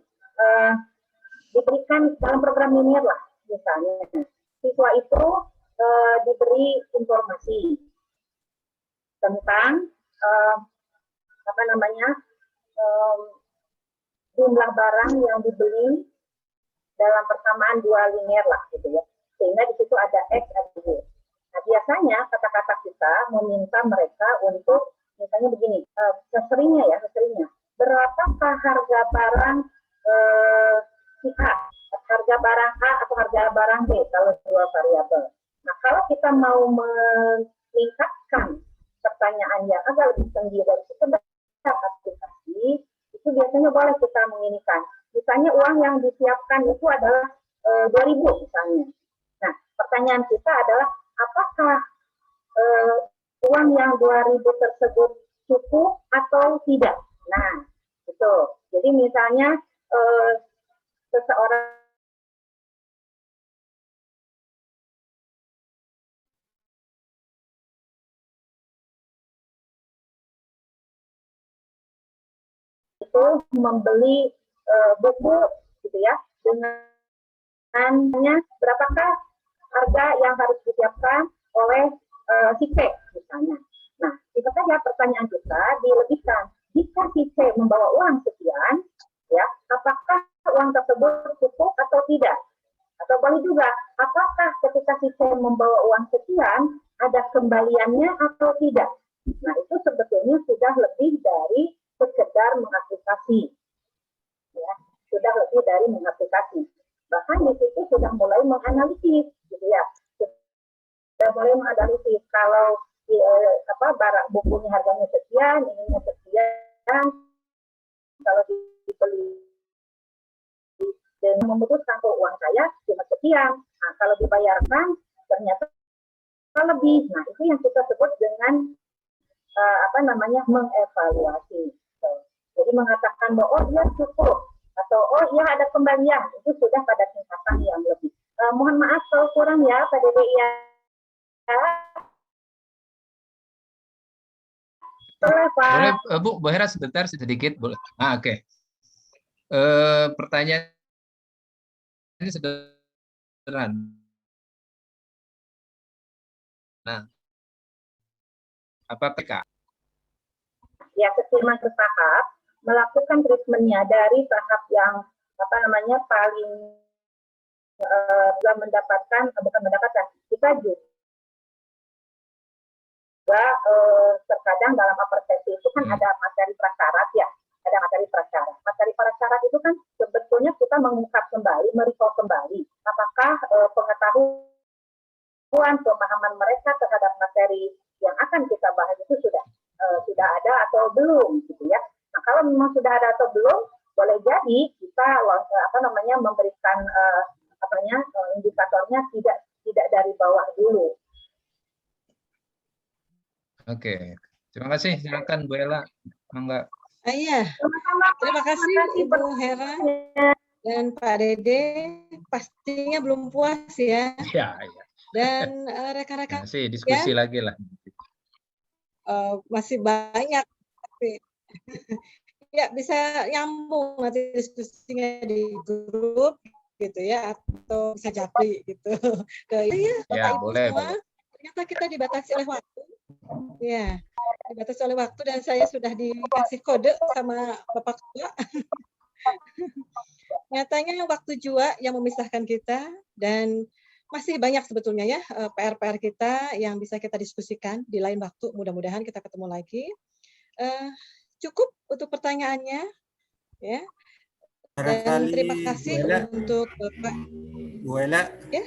diberikan dalam program linear lah misalnya, siswa itu diberi informasi tentang apa namanya jumlah barang yang dibeli dalam persamaan dua linear lah gitu ya, sehingga di situ ada X ada Y. Nah biasanya kata-kata kita meminta mereka untuk misalnya begini, seseringnya berapakah harga barang si A, harga barang A atau harga barang B kalau dua variabel. Nah kalau kita mau meningkatkan pertanyaan yang agak lebih tinggi dari sekedar aplikasi, itu biasanya boleh kita menginikan. Misalnya uang yang disiapkan itu adalah 2.000 misalnya. Nah pertanyaan kita adalah apakah uang yang 2.000 tersebut cukup atau tidak? Nah itu. Jadi misalnya seseorang itu membeli buku gitu ya dengan berapakah harga yang harus disiapkan oleh si C misalnya. Nah itu saja pertanyaan kita dilebihkan. Jika si C membawa uang sekian, ya apakah uang tersebut cukup atau tidak? Atau boleh juga, apakah ketika si C membawa uang sekian ada kembaliannya atau tidak? Nah itu sebetulnya sudah lebih dari sekedar mengaplikasi, ya sudah lebih dari mengaplikasi. Bahkan di situ sudah mulai menganalisis, gitu ya. Sudah mulai menganalisis kalau barang bukunya harganya sekian, ininya sekian, kalau dibeli dan memutuskan kalau uang saya cuma sekian. Nah, kalau dibayarkan ternyata lebih. Nah, itu yang kita sebut dengan mengevaluasi. Jadi mengatakan bahwa oh iya cukup atau oh iya ada kembalian, itu sudah pada tingkatan yang lebih. Mohon maaf kalau kurang ya Pak Dede ya. Boleh Bu Hera sebentar sedikit boleh. Oke. Pertanyaan ini sederhana. Nah, apa PK? Ya, keskema bertahap melakukan treatmentnya dari tahap yang paling kita juga terkadang dalam persepsi itu kan ada materi prasyarat ya, ada materi prasyarat. Materi prasyarat itu kan sebetulnya kita mengungkap kembali, merecall kembali apakah pengetahuan, pemahaman mereka terhadap materi yang akan kita bahas itu sudah ada atau belum gitu ya. Nah kalau memang sudah ada atau belum, boleh jadi kita memberikan indikatornya tidak dari bawah dulu. Oke, terima kasih. Silakan Bu Ella. Mangga. Iya, terima kasih Ibu Hera dan Pak Dede. Pastinya belum puas ya. Iya. Dan rekan-rekan masih diskusi lagi lah. Masih banyak tapi ya bisa nyambung nanti diskusinya di grup gitu ya, atau bisa japri gitu ke Bapak Ibu boleh, semua. boleh. Ternyata kita dibatasi oleh waktu ya, dibatasi oleh waktu dan saya sudah dikasih kode sama Bapak Ketua. Nyatanya waktu jua yang memisahkan kita dan masih banyak sebetulnya ya PR-PR kita yang bisa kita diskusikan di lain waktu. Mudah-mudahan kita ketemu lagi. Cukup untuk pertanyaannya, ya. Dan terima kasih untuk Bapak. Bu Ella, ya,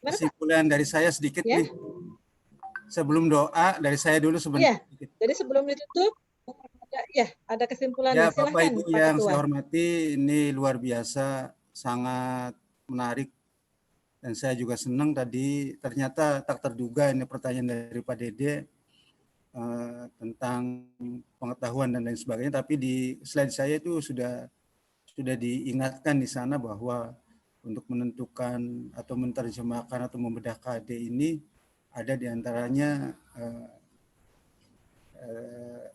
kesimpulan dari saya sedikit ya? nih. Sebelum doa dari saya dulu sebentar. Ya, jadi sebelum ditutup, ada kesimpulan. Ya, Silahkan, Bapak Ibu Pak yang Ketua. saya hormati, ini luar biasa, sangat menarik. Dan saya juga senang tadi ternyata tak terduga ini pertanyaan dari Pak Dede tentang pengetahuan dan lain sebagainya. Tapi di slide saya itu sudah diingatkan di sana bahwa untuk menentukan atau menerjemahkan atau membedah KD ini ada di antaranya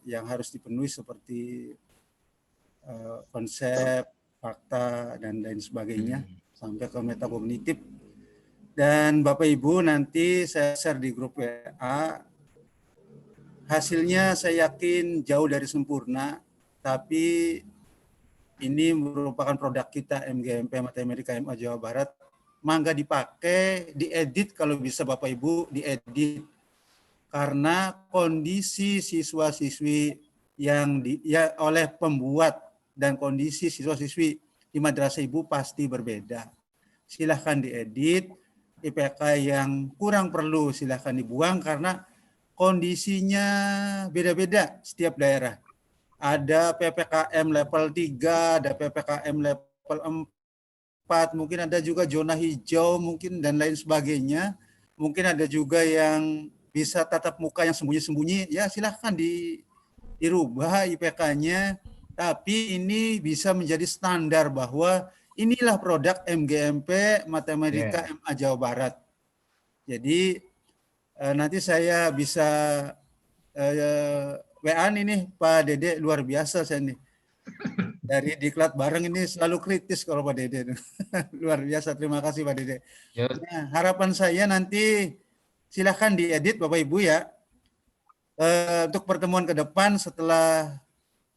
yang harus dipenuhi seperti konsep, fakta, dan lain sebagainya, sampai ke metakognitif. Dan Bapak Ibu nanti saya share di grup WA. Hasilnya saya yakin jauh dari sempurna, tapi ini merupakan produk kita MGMP Matematika MA Jawa Barat. Mangga dipakai, diedit kalau bisa Bapak Ibu, diedit. Karena kondisi siswa-siswi yang oleh pembuat dan kondisi siswa-siswi di madrasah Ibu pasti berbeda. Silahkan diedit, IPK yang kurang perlu silahkan dibuang karena kondisinya beda-beda setiap daerah. Ada PPKM level 3, ada PPKM level 4, mungkin ada juga zona hijau mungkin dan lain sebagainya. Mungkin ada juga yang bisa tatap muka yang sembunyi-sembunyi, ya silahkan dirubah IPK-nya. Tapi ini bisa menjadi standar bahwa inilah produk MGMP Matematika MA Jawa Barat. Jadi nanti saya bisa WA nih Pak Dede, luar biasa saya nih. Dari diklat bareng ini selalu kritis kalau Pak Dede. Luar biasa, terima kasih Pak Dede. Nah, harapan saya nanti silahkan diedit Bapak Ibu ya. Untuk pertemuan ke depan setelah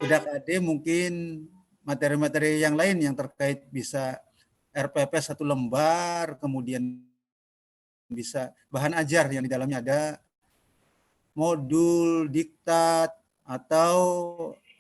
udah KD mungkin materi-materi yang lain yang terkait bisa RPP 1 lembar, kemudian bisa bahan ajar yang di dalamnya ada modul, diktat, atau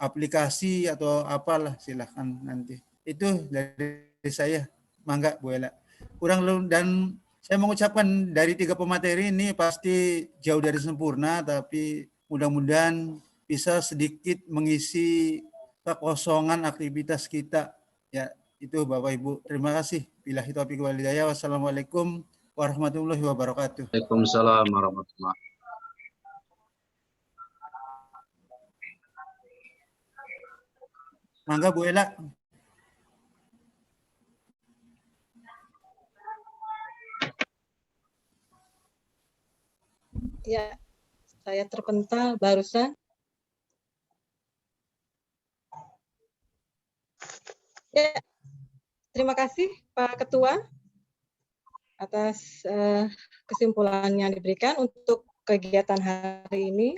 aplikasi atau apalah, silahkan nanti. Itu dari saya. Mangga Bu Ella. Kurang dan saya mengucapkan dari 3 pemateri ini pasti jauh dari sempurna, tapi mudah-mudahan bisa sedikit mengisi kekosongan aktivitas kita. Ya, itu Bapak Ibu. Terima kasih. Billahi taufiq wal hidayah. Wassalamualaikum warahmatullahi wabarakatuh. Waalaikumsalam warahmatullahi wabarakatuh. Mangga Bu Ella. Ya, saya terpental barusan. Ya, terima kasih Pak Ketua atas kesimpulan yang diberikan untuk kegiatan hari ini.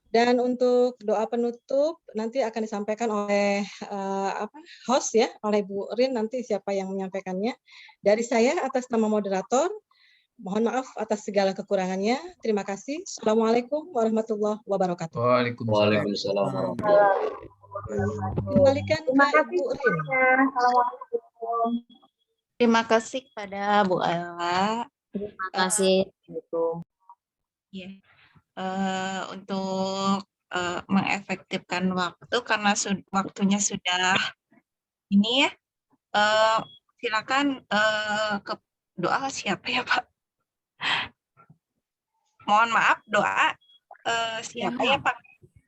Dan untuk doa penutup nanti akan disampaikan oleh host ya, oleh Bu Rin, nanti siapa yang menyampaikannya. Dari saya atas nama moderator, mohon maaf atas segala kekurangannya. Terima kasih. Assalamualaikum warahmatullahi wabarakatuh. Waalaikumsalam warahmatullahi wabarakatuh. Kembalikan ke Bu Rin. Assalamualaikum. Terima kasih kepada Bu Ella. Terima kasih. Ya. Untuk mengefektifkan waktu karena waktunya sudah ini ya, silakan ke doa siapa ya Pak? Mohon maaf, doa siapa ya Pak?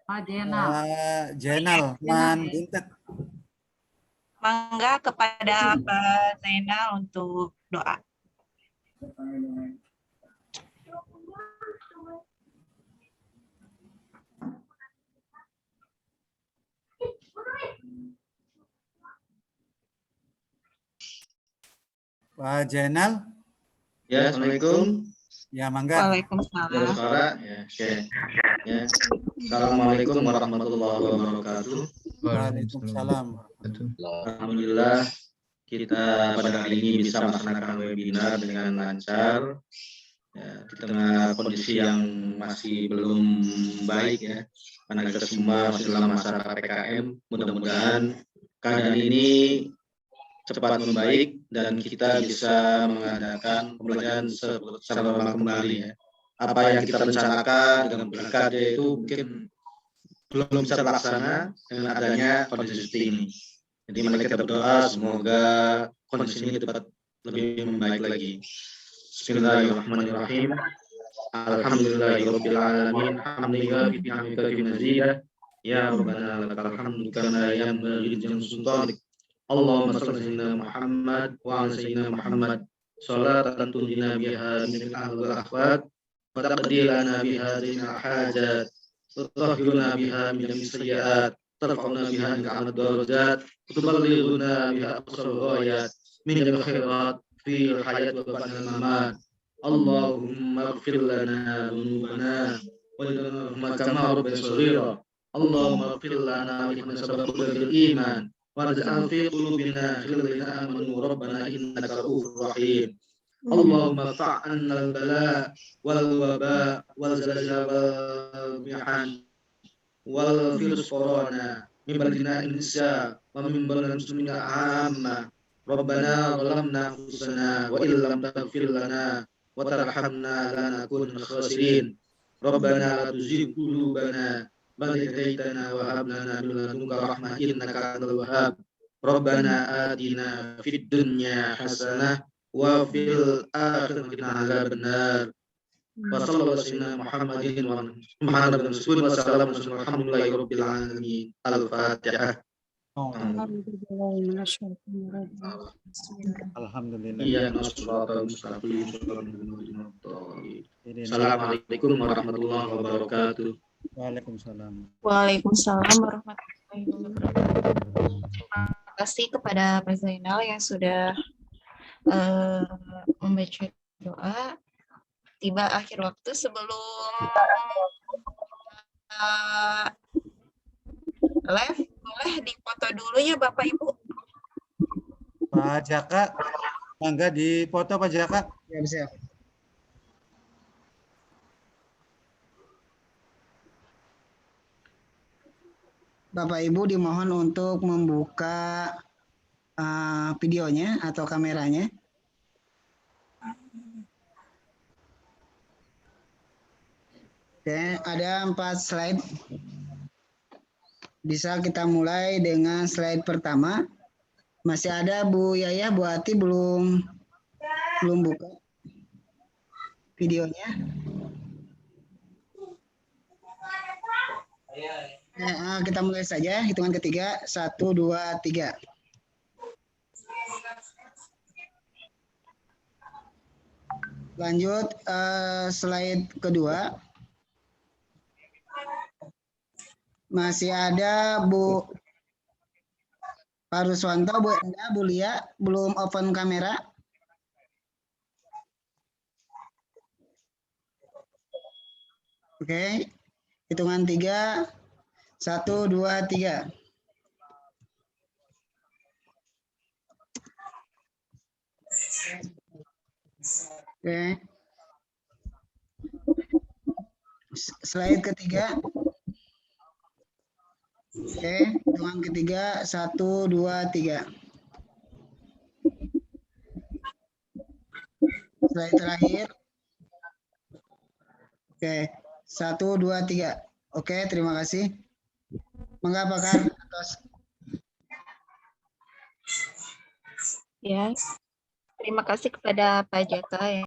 Pak Jenal. Jenal Man Buntet. Mangga kepada Pak Zainal untuk doa. Pak Jenal. Ya, Assalamualaikum. Ya, mangga. Waalaikumsalam. Suara, ya, oke. Ya. Assalamualaikum warahmatullahi wabarakatuh. Waalaikumsalam. Alhamdulillah kita pada hari ini bisa melaksanakan webinar dengan lancar. Ya, di tengah kondisi yang masih belum baik ya, karena kita semua masih dalam masa PPKM. Mudah-mudahan keadaan ini cepat membaik dan kita bisa mengadakan pembelajaran secara normal kembali ya. Apa yang kita rencanakan dengan berkat itu mungkin belum bisa terlaksana dengan adanya kondisi seperti ini. Jadi mari kita berdoa semoga kondisi ini dapat lebih membaik lagi. Bismillahirrahmanirrahim. Alhamdulillahirabbil alamin. Hamdalillah bi ni'matika fi mazidah. Ya Rabbana lakal hamdu kama yanbaghi li jalali sultanik. Allahumma shalli ala Muhammad wa ala sayyidina Muhammad salatan tunjina biha min al-ahwat wa taqdi lana biha min al-hajat wa tahhiruna biha min as-sayyi'at tarfa'una biha min al-darajat wa tuballighuna biha aqsal ghayat min al-khairat fi al-hayat wa ba'da al-mamat. Allahumma ighfir lana dhunubana wa lana kama rabbana shaghira. Allahumma ighfir lana wa lana sabaqna bil iman warja'al fi qulubina ghillana amanu rabbana innaka ra'ufur rahim. Allahumma fa'anna al-bala wal waba wal zalzal wal mihan wal virus corona min baladina Indonesia wa min baladina muslimina amma. Rabbana zalamna anfusana wa illam taghfir lana wa tarhamna lanakunanna minal khasirin. Rabbana la tuzigh qulubana ba'da idh hadaytana wa hab lana min ladunka rahmah innaka antal wahhab. Rabbana atina fid dunya hasanah wa fil akhirati hasanah. Wa sallallahu alaihi Muhammadin wa Muhammadin wa sallam alhamdulillahi rabbil alamin. Al-Fatihah. Alhamdulillah. Iya, Assalamualaikum warahmatullahi wabarakatuh. Waalaikumsalam. Waalaikumsalam warahmatullahi wabarakatuh. Terima kasih kepada Pak Zainal yang sudah membaca doa. Tiba akhir waktu sebelum live, boleh dipoto dulu ya Bapak Ibu. Pak Jaka, mangga dipoto Pak Jaka. Ya, bisa. Bapak Ibu dimohon untuk membuka videonya atau kameranya. Oke, ada 4 slide. Bisa kita mulai dengan slide pertama. Masih ada Bu Yaya, Bu Ati belum buka videonya. Kita mulai saja, hitungan ketiga, 1, 2, 3. Lanjut slide kedua. Masih ada Bu Paruswanto, Bu Enda, Bu Lia, belum open kamera. Oke, hitungan 3, 1, 2, 3. Oke. Slide ketiga. Oke, hitungan ketiga, 1, 2, 3. Slide terakhir. Oke, 1, 2, 3. Oke, terima kasih. Mangga Pakar atas. Ya, terima kasih kepada Pak Jaka ya.